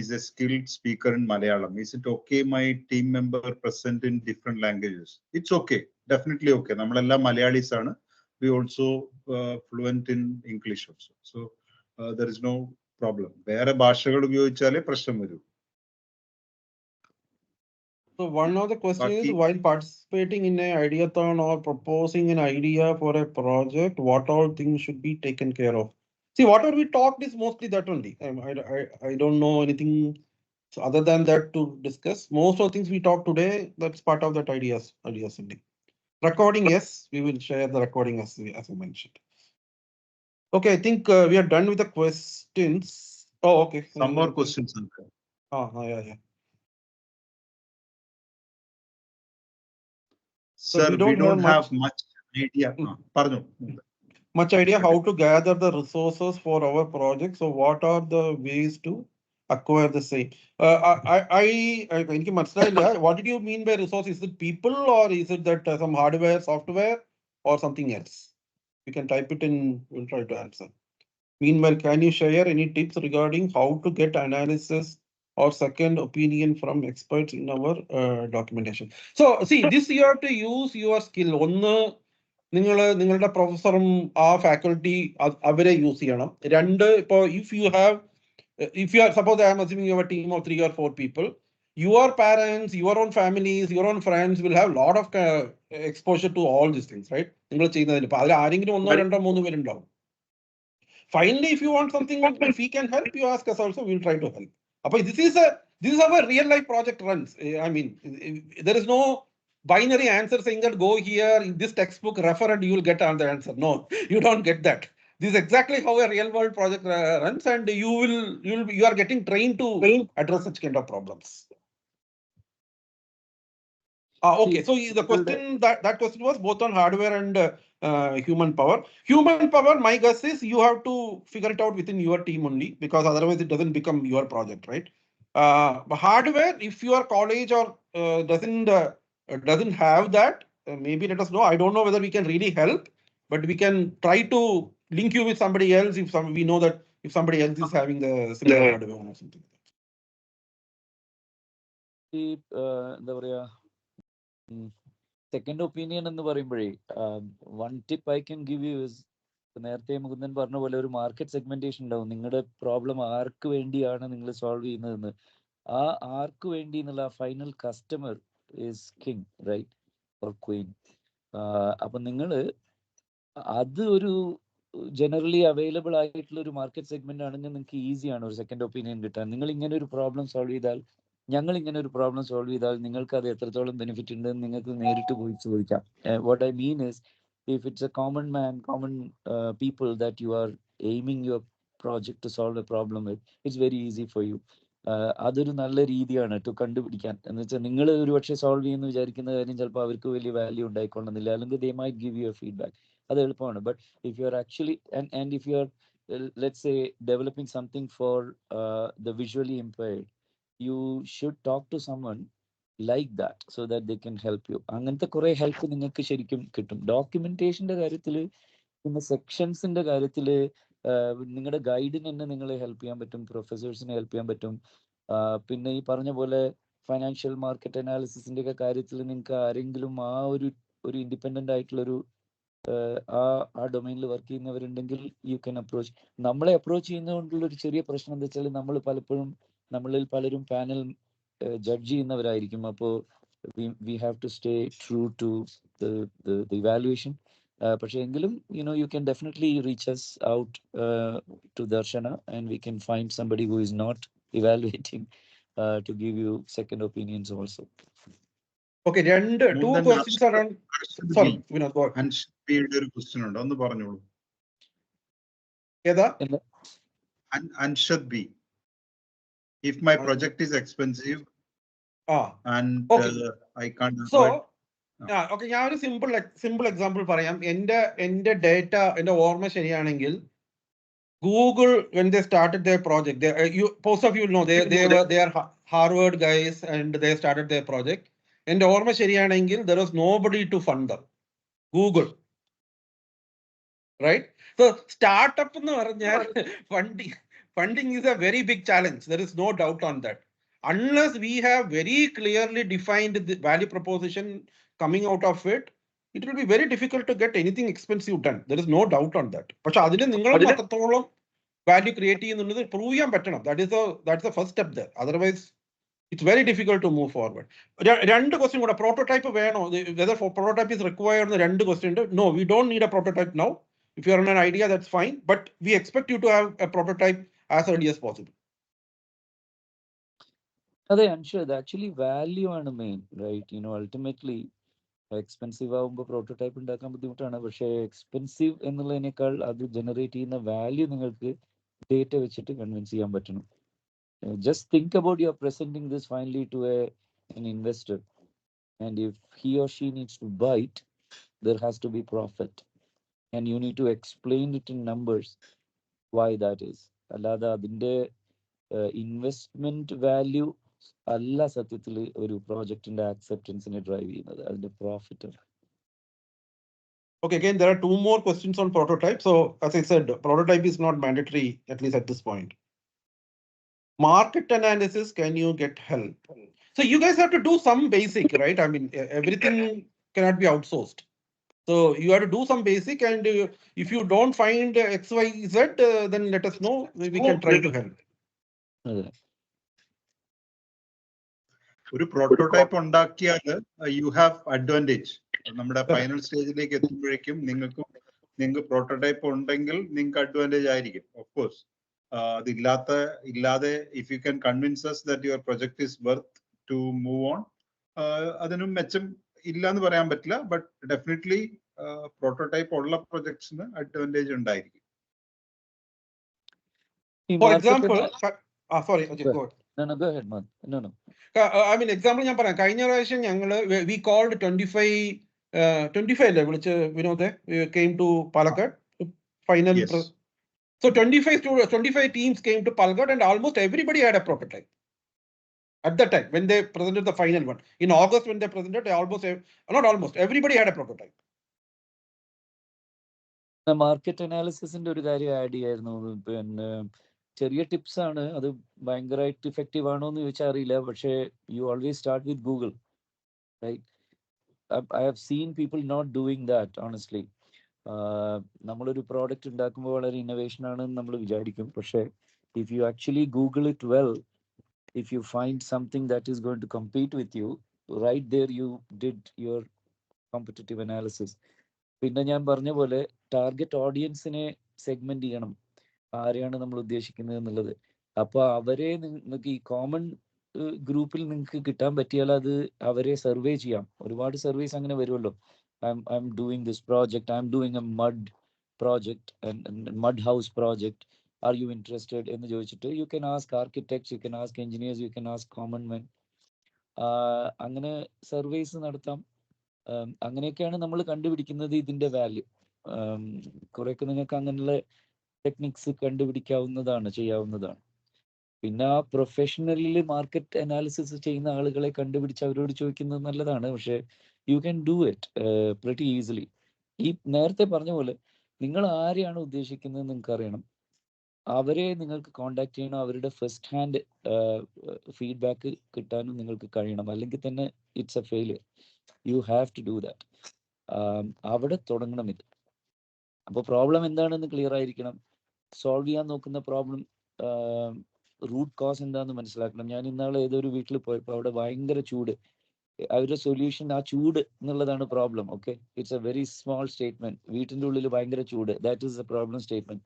is a skilled speaker in Malayalam. Is it okay my team member present in different languages? It's okay, definitely okay. Namalella Malayalis aanu. We also fluent in English also. So there is no problem. Vera bhashakal upayogichale prashanam varu. So one of the questions is, while participating in an ideathon or proposing an idea for a project, what all things should be taken care of? See, whatever we talked is mostly that only. I don't know anything other than that to discuss. Most of the things we talked today, that's part of that ideas only. Recording, yes, we will share the recording as I mentioned. Okay, I think we are done with the questions. Oh, okay. Some more questions. Yeah. Sir, we don't have much idea. Much idea how to gather the resources for our project. So what are the ways to acquire the same? What did you mean by resource? Is it people, or is it that some hardware, software, or something else? You can type it in, we'll try to answer. Meanwhile, can you share any tips regarding how to get analysis or second opinion from experts in our documentation? So see, this you have to use your skill. ഒന്ന് നിങ്ങളുടെ പ്രൊഫസറും ആ faculty അവരെ use ചെയ്യണം. രണ്ട്, ഇപ്പോൾ if you are, suppose I am assuming you have a team of 3 or 4 people, your parents, your own families, your own friends will have lot of exposure to all these things, right? നിങ്ങൾ ചെയ്യുന്നതിൽ ഇപ്പൊ അതിൽ ആരെങ്കിലും 1 2 3 പേരുണ്ടാവും. Finally, if you want something, if we can help, you ask us also, we'll try to help. But this is how a real life project runs. I mean, there is no binary answer saying that go here in this textbook, refer and you will get the answer. No, you don't get that. This is exactly how a real world project runs, and you are getting trained to address such kind of problems. Okay, so the question that question was both on hardware and human power. Human power, my guess is you have to figure it out within your team only, because otherwise it doesn't become your project, right? Hardware, if your college or doesn't have that, maybe let us know. I don't know whether we can really help, but we can try to link you with somebody else if we know that if somebody else is having the similar hardware or something. എന്താ പറയാ, second opinion എന്ന് പറയുമ്പോഴേ one tip I can give you is, നേരത്തെ മുകുന്ദൻ പറഞ്ഞ പോലെ ഒരു market segmentation ഉണ്ടാവും. നിങ്ങളുടെ പ്രോബ്ലം ആർക്ക് വേണ്ടിയാണ് നിങ്ങൾ സോൾവ് ചെയ്യുന്നതെന്ന്, ആ ആർക്ക് വേണ്ടി എന്നുള്ള final customer is king, right, or queen. അപ്പൊ നിങ്ങൾ അത് ഒരു ജനറലി അവൈലബിൾ ആയിട്ടുള്ള ഒരു മാർക്കറ്റ് സെഗ്മെന്റ് ആണെങ്കിൽ നിങ്ങൾക്ക് ഈസിയാണ് ഒരു സെക്കൻഡ് ഒപ്പീനിയൻ കിട്ടാൻ. നിങ്ങൾ ഇങ്ങനെ ഒരു പ്രോബ്ലം സോൾവ് ചെയ്താൽ, ഞങ്ങൾ ഇങ്ങനെ ഒരു പ്രോബ്ലം സോൾവ് ചെയ്താൽ നിങ്ങൾക്ക് അത് എത്രത്തോളം ബെനിഫിറ്റ് ഉണ്ടെന്ന് നിങ്ങൾക്ക് നേരിട്ട് പോയി ചോദിക്കാം. What I mean is, if it's a common man, common people that you are aiming your project to solve a problem with, it's very easy for you. അതൊരു നല്ല രീതിയാണ് ടു കണ്ടുപിടിക്കാൻ. എന്ന് വെച്ചാൽ നിങ്ങൾ ഒരു പക്ഷേ സോൾവ് ചെയ്യുന്ന വിചാരിക്കുന്ന കാര്യം ചിലപ്പോൾ അവർക്ക് വലിയ വാല്യൂ ഉണ്ടായിക്കൊള്ളുന്നില്ല, അല്ലെങ്കിൽ they might give you a feedback. അത് എളുപ്പമാണ്. But if you are actually and if you are let's say developing something for the visually impaired, you should talk to someone like that so that they can help you. അങ്ങനത്തെ കുറെ help നിങ്ങൾക്ക് ശരിക്കും കിട്ടും. ഡോക്യുമെന്റേഷന്റെ കാര്യത്തിൽ, പിന്നെ സെക്ഷൻസിന്റെ കാര്യത്തിൽ നിങ്ങളുടെ ഗൈഡിന് തന്നെ നിങ്ങളെ ഹെൽപ്പ് ചെയ്യാൻ പറ്റും, പ്രൊഫസേഴ്സിനെ ഹെൽപ്പ് ചെയ്യാൻ പറ്റും. പിന്നെ ഈ പറഞ്ഞ പോലെ ഫൈനാൻഷ്യൽ മാർക്കറ്റ് അനാലിസിസിന്റെ ഒക്കെ കാര്യത്തിൽ നിങ്ങൾക്ക് ആരെങ്കിലും ആ ഒരു ഇൻഡിപെൻഡന്റ് ആയിട്ടുള്ളൊരു ആ ഡൊമൈനിൽ വർക്ക് ചെയ്യുന്നവരുണ്ടെങ്കിൽ യു ക്യാൻ അപ്രോച്ച്. നമ്മളെ അപ്രോച്ച് ചെയ്യുന്നതുകൊണ്ടുള്ള ഒരു ചെറിയ പ്രശ്നം എന്താ വെച്ചാൽ നമ്മളിൽ പലരും പാനൽ ജഡ്ജ് ചെയ്യുന്നവരായിരിക്കും. അപ്പോൾ we have to stay true to the evaluation. പക്ഷേ എങ്കിലും you can definitely reach us out to Darshana, and we can find somebody who is not evaluating to give you second opinions also. Okay, two questions around. Sorry, Vinod, go ahead. അൻഷബിയുടെ ഒരു question ഉണ്ട്, ഒന്ന് പറഞ്ഞോളൂ. ഏതാ? Anshabbi, if my project is expensive and okay. I can't So avoid. ഞാൻ ഒരു simple example പറയാം. എന്റെ data, എന്റെ ഓർമ്മ ശരിയാണെങ്കിൽ, Google, when they started their project, most of you know they are Harvard guys and they started their project. And ഓർമ്മ ശരിയാണെങ്കിൽ there was nobody to fund them. Google, right? So startup എന്ന് പറഞ്ഞാൽ funding is a very big challenge. There is no doubt on that. Unless we have very clearly defined the value proposition coming out of it, it will be very difficult to get anything expensive done. There is no doubt on that. പക്ഷെ അതിന് നിങ്ങൾ മാത്രത്തോളം value create ചെയ്യുന്നുള്ളത് prove ചെയ്യാൻ പറ്റണം. That's the first step there. Otherwise it's very difficult to move forward. രണ്ട് question കൂടെ, prototype വേണോ, whether prototype is required എന്ന് രണ്ട് ക്വസ്റ്റ്യൻ ഉണ്ട്. No, we don't need a prototype now. If you are on an idea, that's fine, but we expect you to have a prototype as early as possible. അതെ, Anshad, actually value ആണ് main, right? Ultimately expensive ആകുമ്പോൾ prototype ഉണ്ടാക്കാൻ ബുദ്ധിമുട്ടാണ്. പക്ഷേ expensive എന്നുള്ളതിനേക്കാൾ അത് generate ചെയ്യുന്ന value നിങ്ങൾക്ക് data വെച്ചിട്ട് കൺവിൻസ് ചെയ്യാൻ പറ്റണം. Just think about you are presenting this finally to an investor, and if he or she needs to buy it, there has to be profit, and you need to explain it in numbers why that is. അല്ലാതെ അതിന്റെ investment value അല്ല സത്യത്തിൽ ഒരു പ്രോജക്റ്റിന്റെ ആക്സെപ്റ്റൻസിനെ drive ചെയ്യുന്നത്, അതിന്റെ profit. Okay, again, there are two more questions on prototype. So as I said, prototype is not mandatory, at least at this point. Market analysis, can you get help? So you guys have to do some basic, right? I mean, everything cannot be outsourced. So you have to do some basic, and if you don't find X, Y, Z, then let us know. We can try to help. ഒരു prototype ഉണ്ടാക്കിയാൽ you have advantage. നമ്മുടെ final സ്റ്റേജിലേക്ക് എത്തുമ്പോഴേക്കും നിങ്ങൾക്ക് prototype ഉണ്ടെങ്കിൽ നിങ്ങൾക്ക് advantage ആയിരിക്കും. Of course ഇല്ലാതെ if you can convince us that your project is worth to move on, അതിനും മെച്ചം ഇല്ല എന്ന് പറയാൻ പറ്റില്ല. ബട്ട് ഡെഫിനറ്റ്ലി പ്രോട്ടോടൈപ്പ് ഉള്ള പ്രൊജക്ട്സിന് അഡ്വാൻറ്റേജ് ഉണ്ടായിരിക്കും. For example, sorry, Ajit, go ahead. No, go ahead, man. No. I mean, example ഞാൻ പറയാം. കഴിഞ്ഞ പ്രാവശ്യം ഞങ്ങൾ we called 25 അല്ലേ വിളിച്ച് Vinod, came to Palakkad final. Yes. So 25 teams came to Palakkad, and almost everybody had a prototype at that time when they presented the final one. In August when they presented, everybody had a prototype. Market അനാലിസിസിന്റെ ഒരു കാര്യം add ചെയ്യായിരുന്നു. പിന്നെ ചെറിയ tips ആണ്, അത് ഭയങ്കരമായിട്ട് effective ആണോ എന്ന് ചോദിച്ചാൽ അറിയില്ല. പക്ഷേ you always start with Google, right? I have seen people not doing that, honestly. നമ്മളൊരു പ്രോഡക്റ്റ് ഉണ്ടാക്കുമ്പോൾ വളരെ ഇന്നോവേഷൻ ആണെന്ന് നമ്മൾ വിചാരിക്കും. പക്ഷേ if you actually Google it well, if you find something that is going to compete with you, right there you did your competitive analysis. പിന്നെ ഞാൻ പറഞ്ഞ പോലെ ടാർഗറ്റ് ഓഡിയൻസിനെ സെഗ്മെന്റ് ചെയ്യണം, ആരെയാണ് നമ്മൾ ഉദ്ദേശിക്കുന്നത് എന്നുള്ളത്. അപ്പോൾ അവരെ നിങ്ങൾക്ക് ഈ കോമൺ ഗ്രൂപ്പിൽ നിങ്ങൾക്ക് കിട്ടാൻ പറ്റിയാൽ അത് അവരെ സർവേ ചെയ്യാം. ഒരുപാട് സർവീസ് അങ്ങനെ വരുമല്ലോ. I'm doing this project, I'm doing a mud project and mud house project, are you interested എന്ന് ചോദിച്ചിട്ട് you can ask architects, you can ask engineers, you can ask common men. അങ്ങനെ surveys നടത്താം. അങ്ങനെയൊക്കെയാണ് നമ്മൾ കണ്ടുപിടിക്കുന്നത് ഇതിന്റെ വാല്യൂ. കുറെയൊക്കെ നിങ്ങൾക്ക് അങ്ങനെയുള്ള ടെക്നിക്സ് കണ്ടുപിടിക്കാവുന്നതാണ്, ചെയ്യാവുന്നതാണ്. പിന്നെ ആ പ്രൊഫഷണലിൽ മാർക്കറ്റ് അനാലിസിസ് ചെയ്യുന്ന ആളുകളെ കണ്ടുപിടിച്ച് അവരോട് ചോദിക്കുന്നത് നല്ലതാണ്. പക്ഷേ you can do it pretty easily. ഈ നേരത്തെ പറഞ്ഞ പോലെ നിങ്ങൾ ആരെയാണ് ഉദ്ദേശിക്കുന്നത് നിങ്ങൾക്ക് അറിയണം, അവരെ നിങ്ങൾക്ക് കോണ്ടാക്ട് ചെയ്യണം, അവരുടെ ഫസ്റ്റ് ഹാൻഡ് ഫീഡ്ബാക്ക് കിട്ടാനും നിങ്ങൾക്ക് കഴിയണം. അല്ലെങ്കിൽ തന്നെ it's a failure. You have to do that. അവിടെ തുടങ്ങണം ഇത്. അപ്പോൾ പ്രോബ്ലം എന്താണെന്ന് ക്ലിയർ ആയിരിക്കണം. സോൾവ് ചെയ്യാൻ നോക്കുന്ന പ്രോബ്ലം റൂട്ട് കോസ് എന്താണെന്ന് മനസ്സിലാക്കണം. ഞാൻ ഇന്നാളെ ഏതൊരു വീട്ടിൽ പോയപ്പോൾ അവിടെ ഭയങ്കര ചൂട്. അവരുടെ സൊല്യൂഷൻ ആ ചൂട് എന്നുള്ളതാണ് problem. Okay, it's A very small statement. വീട്ടിൻ്റെ ഉള്ളിൽ ഭയങ്കര ചൂട്, that is A problem statement.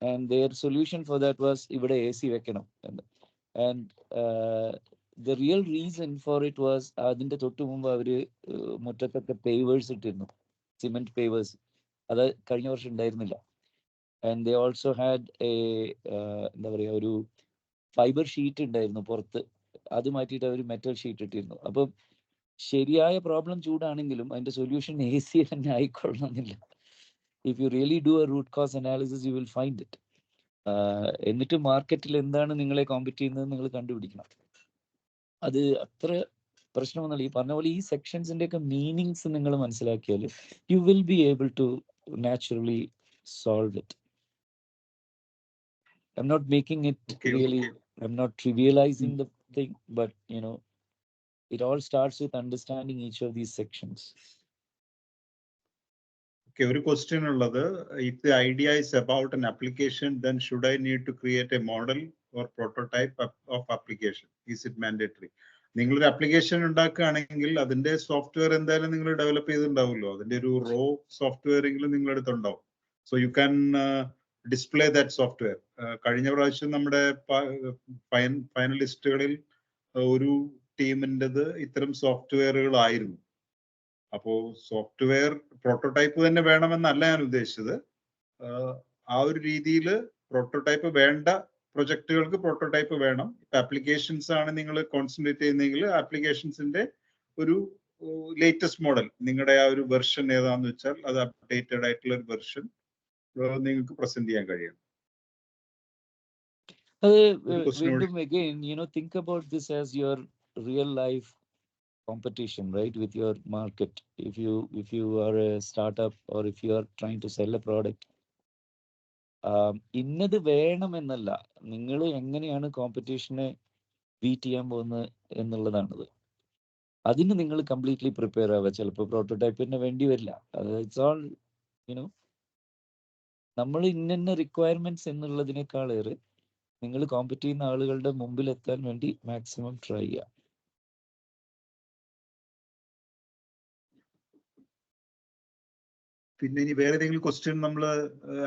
And their solution for that was ഇവിടെ AC വെക്കണം എന്ന്. And the real reason for it was, അതിൻ്റെ തൊട്ട് മുമ്പ് അവർ മുറ്റത്തൊക്കെ പേവേഴ്സ് ഇട്ടിരുന്നു, സിമെന്റ് പേവേഴ്സ്. അത് കഴിഞ്ഞ വർഷം ഉണ്ടായിരുന്നില്ല. ആൻഡ് ദേ ഓൾസോ ഹാഡ് എന്താ പറയുക, ഒരു ഫൈബർ ഷീറ്റ് ഉണ്ടായിരുന്നു പുറത്ത്, അത് മാറ്റിയിട്ട് അവർ മെറ്റൽ ഷീറ്റ് ഇട്ടിരുന്നു. അപ്പം ശരിയായ പ്രോബ്ലം ചൂടാണെങ്കിലും അതിന്റെ സൊല്യൂഷൻ AC തന്നെ ആയിക്കൊള്ളണമെന്നില്ല. If you really do a root cause analysis you will find it. എന്നിട്ട് മാർക്കറ്റിൽ എന്താണ് നിങ്ങളെ കോമ്പറ്റ് ചെയ്യുന്നത് നിങ്ങൾ കണ്ടുപിടിക്കണം. അത് അത്ര പ്രശ്നമൊന്നുമില്ല. ഈ പറഞ്ഞ പോലെ ഈ സെക്ഷൻസിന്റെ ഒക്കെ മീനിങ്സ് നിങ്ങൾ മനസ്സിലാക്കിയാൽ U will B able to naturally solve it. I'm not making it really, I'm not trivializing the thing, but you know, it all starts with understanding each of these sections. Okay, ഒരു question ഉള്ളത്, if the idea is about an application, then should I need to create a model or prototype of application? Is it mandatory? നിങ്ങളൊരു application ഉണ്ടാക്കുകയാണെങ്കിൽ അതിന്റെ software എന്തായാലും നിങ്ങൾ develop ചെയ്തിട്ടുണ്ടാവുമല്ലോ. അതിന്റെ ഒരു raw software എങ്കിലും നിങ്ങളുടെ അടുത്തുണ്ടാവും. So you can display that software. കഴിഞ്ഞ പ്രാവശ്യം നമ്മുടെ ഫൈനലിസ്റ്റുകളിൽ ഒരു ടീമിൻ്റെത് ഇത്തരം സോഫ്റ്റ്വെയറുകളായിരുന്നു. അപ്പോ സോഫ്റ്റ്വെയർ പ്രോട്ടോടൈപ്പ് തന്നെ വേണമെന്നല്ല ഞാൻ ഉദ്ദേശിച്ചത്. ആ ഒരു രീതിയിൽ പ്രോട്ടോടൈപ്പ് വേണ്ട പ്രൊജക്ടുകൾക്ക് പ്രോട്ടോടൈപ്പ് വേണം. ഇപ്പൊ ആപ്ലിക്കേഷൻസ് ആണ് നിങ്ങൾ കോൺസെൻട്രേറ്റ് ചെയ്യുന്നതെങ്കിൽ ആപ്ലിക്കേഷൻസിന്റെ ഒരു ലേറ്റസ്റ്റ് മോഡൽ, നിങ്ങളുടെ ആ ഒരു വെർഷൻ ഏതാന്ന് വെച്ചാൽ അത് അപ്ഡേറ്റഡ് ആയിട്ടുള്ള ഒരു വെർഷൻ നിങ്ങൾക്ക് പ്രസന്റ് ചെയ്യാൻ കഴിയണം. വീണ്ടും again, you know, think about this as your real life competition, right, with your market. If you are a startup or if you are trying to sell a product, ഇന്നത് വേണമെന്നല്ല, നിങ്ങൾ എങ്ങനെയാണ് കോമ്പറ്റീഷനെ beat ചെയ്യാൻ പോകുന്നത് എന്നുള്ളതാണത്. അതിന് നിങ്ങൾ കംപ്ലീറ്റ്ലി പ്രിപ്പയർ ആവുക. ചിലപ്പോൾ പ്രോട്ടോടൈപ്പിന് വേണ്ടി വരില്ല. ഇറ്റ്സ് ഓൾ യുനോ, നമ്മൾ ഇന്ന റിക്വയർമെന്റ്സ് എന്നുള്ളതിനേക്കാളേറെ നിങ്ങൾ കോമ്പറ്റ് ചെയ്യുന്ന ആളുകളുടെ മുമ്പിൽ എത്താൻ വേണ്ടി മാക്സിമം ട്രൈ ചെയ്യുക. പിന്നെ ഇനി വേറെ ഏതെങ്കിലും ക്വസ്റ്റ്യൻ നമ്മൾ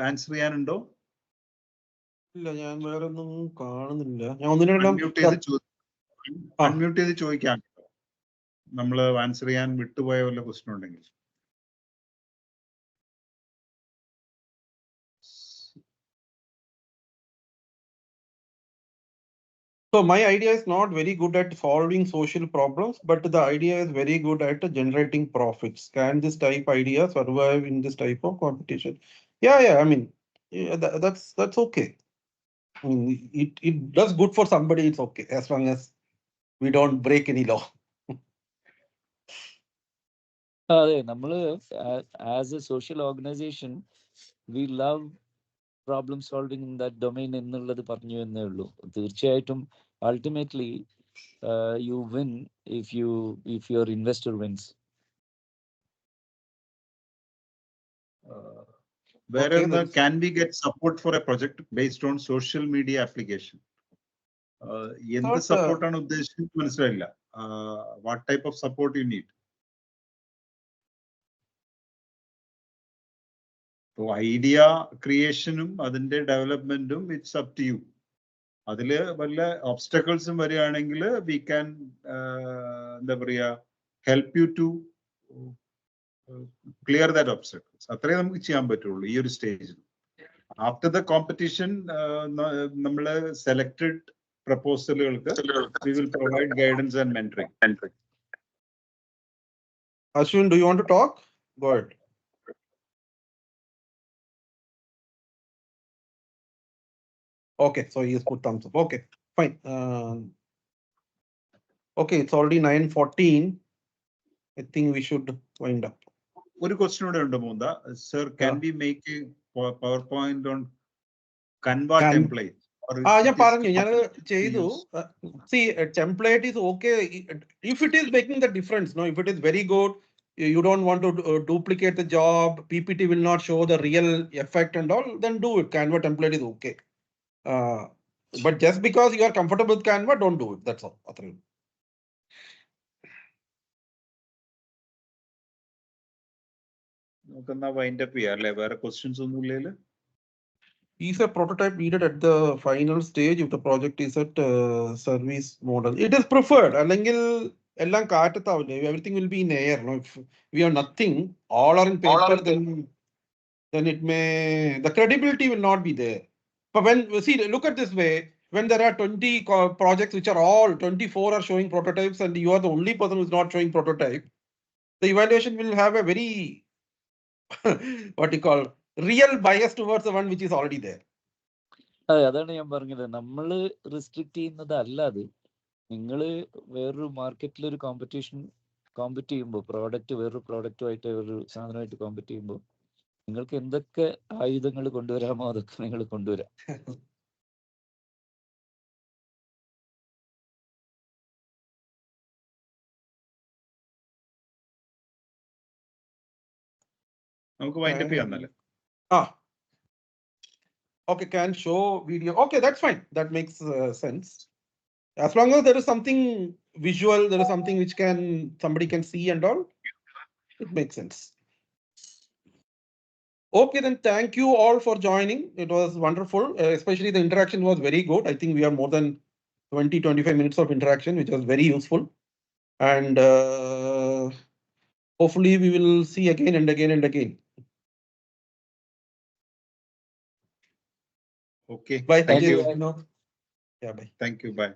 ആൻസർ ചെയ്യാനുണ്ടോ? ഇല്ല, ഞാൻ വേറെ ഒന്നും കാണുന്നില്ല. ഞാൻ ഒന്നിനെല്ലാം അൺമ്യൂട്ട് ചെയ്ത് ചോദിക്കാം, നമ്മൾ ആൻസർ ചെയ്യാൻ വിട്ടുപോയ വല്ല ക്വസ്റ്റ്യൻ ഉണ്ടെങ്കിൽ. So my idea is not very good at solving social problems, but the idea is very good at generating profits. Can this type idea survive in this type of competition? Yeah, I mean, that's okay. I mean, it does good for somebody, it's okay, as long as we don't break any law. അതെ, നമ്മൾ as a social organisation we love problem solving in that domain എന്നുള്ളത് പറഞ്ഞു എന്നേ ഉള്ളൂ. തീർച്ചയായിട്ടും ultimately you win if your investor wins. Where Okay, that's- can we get support for a project based on social media application? എന്ത് Thought, സപ്പോർട്ടാണ് ഉദ്ദേശിച്ചത് മനസ്സിലായില്ല. What type of support you need? Idea ക്രിയേഷനും അതിന്റെ ഡെവലപ്മെന്റും ഇറ്റ്സ് അപ് ടു യു. അതില് വല്ല ഒബ്സ്റ്റക്കിൾസും വരികയാണെങ്കിൽ വി ക്യാൻ എന്താ പറയാ help you to clear that obstacles. അത്രേ നമുക്ക് ചെയ്യാൻ പറ്റുള്ളൂ ഈ ഒരു സ്റ്റേജിൽ. ആഫ്റ്റർ ദ കോമ്പറ്റീഷൻ നമ്മള് സെലക്ടഡ് പ്രപ്പോസലുകൾക്ക് we will provide guidance and mentoring. Ashwin, do you want to talk? Go ahead. Okay, so he has put thumbs up. Okay, fine. Okay, it's already 9:14. I think we should wind up. ഒരു question കൂടെ ഉണ്ട് മൂന്ത. Sir, can be make PowerPoint on Canva template? ഞാൻ പറഞ്ഞു, ഞാനത് ചെയ്തു. See, a template is okay if it is making the difference. No, if it is very good, you don't want to duplicate the job, PPT will not show the real effect and all, then do it. Canva template is okay. But just because you are comfortable with Canva, don't do it. That's all. നമുക്കെന്നാ wind up ചെയ്യാം അല്ലേ? വേറെ questions ഒന്നും ഇല്ലല്ലോ? Is a prototype needed at the final stage if the project is at service model? It is preferred. അല്ലെങ്കിൽ എല്ലാം കാറ്റത്താവില്ലേ? Everything will be in air. No? If we have nothing, all are in paper, then it may, the credibility will not be there. But when, see, look at this way, when there are 20 projects which are all 24 are showing prototypes and you are the only person who is not showing prototype, the evaluation will have a very what you call real bias towards the one which is already there. അതെ, അതാണ് ഞാൻ പറഞ്ഞത്. നമ്മള് restrict ചെയ്യുന്നത് അല്ലാതെ നിങ്ങൾ വേറൊരു മാർക്കറ്റിൽ ഒരു കോമ്പറ്റ് ചെയ്യുമ്പോൾ, പ്രോഡക്റ്റ് വേറൊരു പ്രോഡക്റ്റുമായിട്ട് വേറൊരു സാധനമായിട്ട് കോമ്പറ്റ് ചെയ്യുമ്പോൾ നിങ്ങൾക്ക് എന്തൊക്കെ ആയുധങ്ങൾ കൊണ്ടുവരാമോ അതൊക്കെ നിങ്ങൾ കൊണ്ടുവരാം. നമുക്ക് വൈൻഡ് അപ്പ് ചെയ്യാം. Okay, can show video. Okay, that's fine. That makes sense. As long as there is something visual, there is something which somebody can see and all, it makes sense. Okay, then thank you all for joining. It was wonderful. Especially the interaction was very good. I think we have more than 20-25 minutes of interaction, which was very useful. And hopefully we will see again and again and again. Okay. Bye. Thank you. Yeah, bye. Thank you. Bye.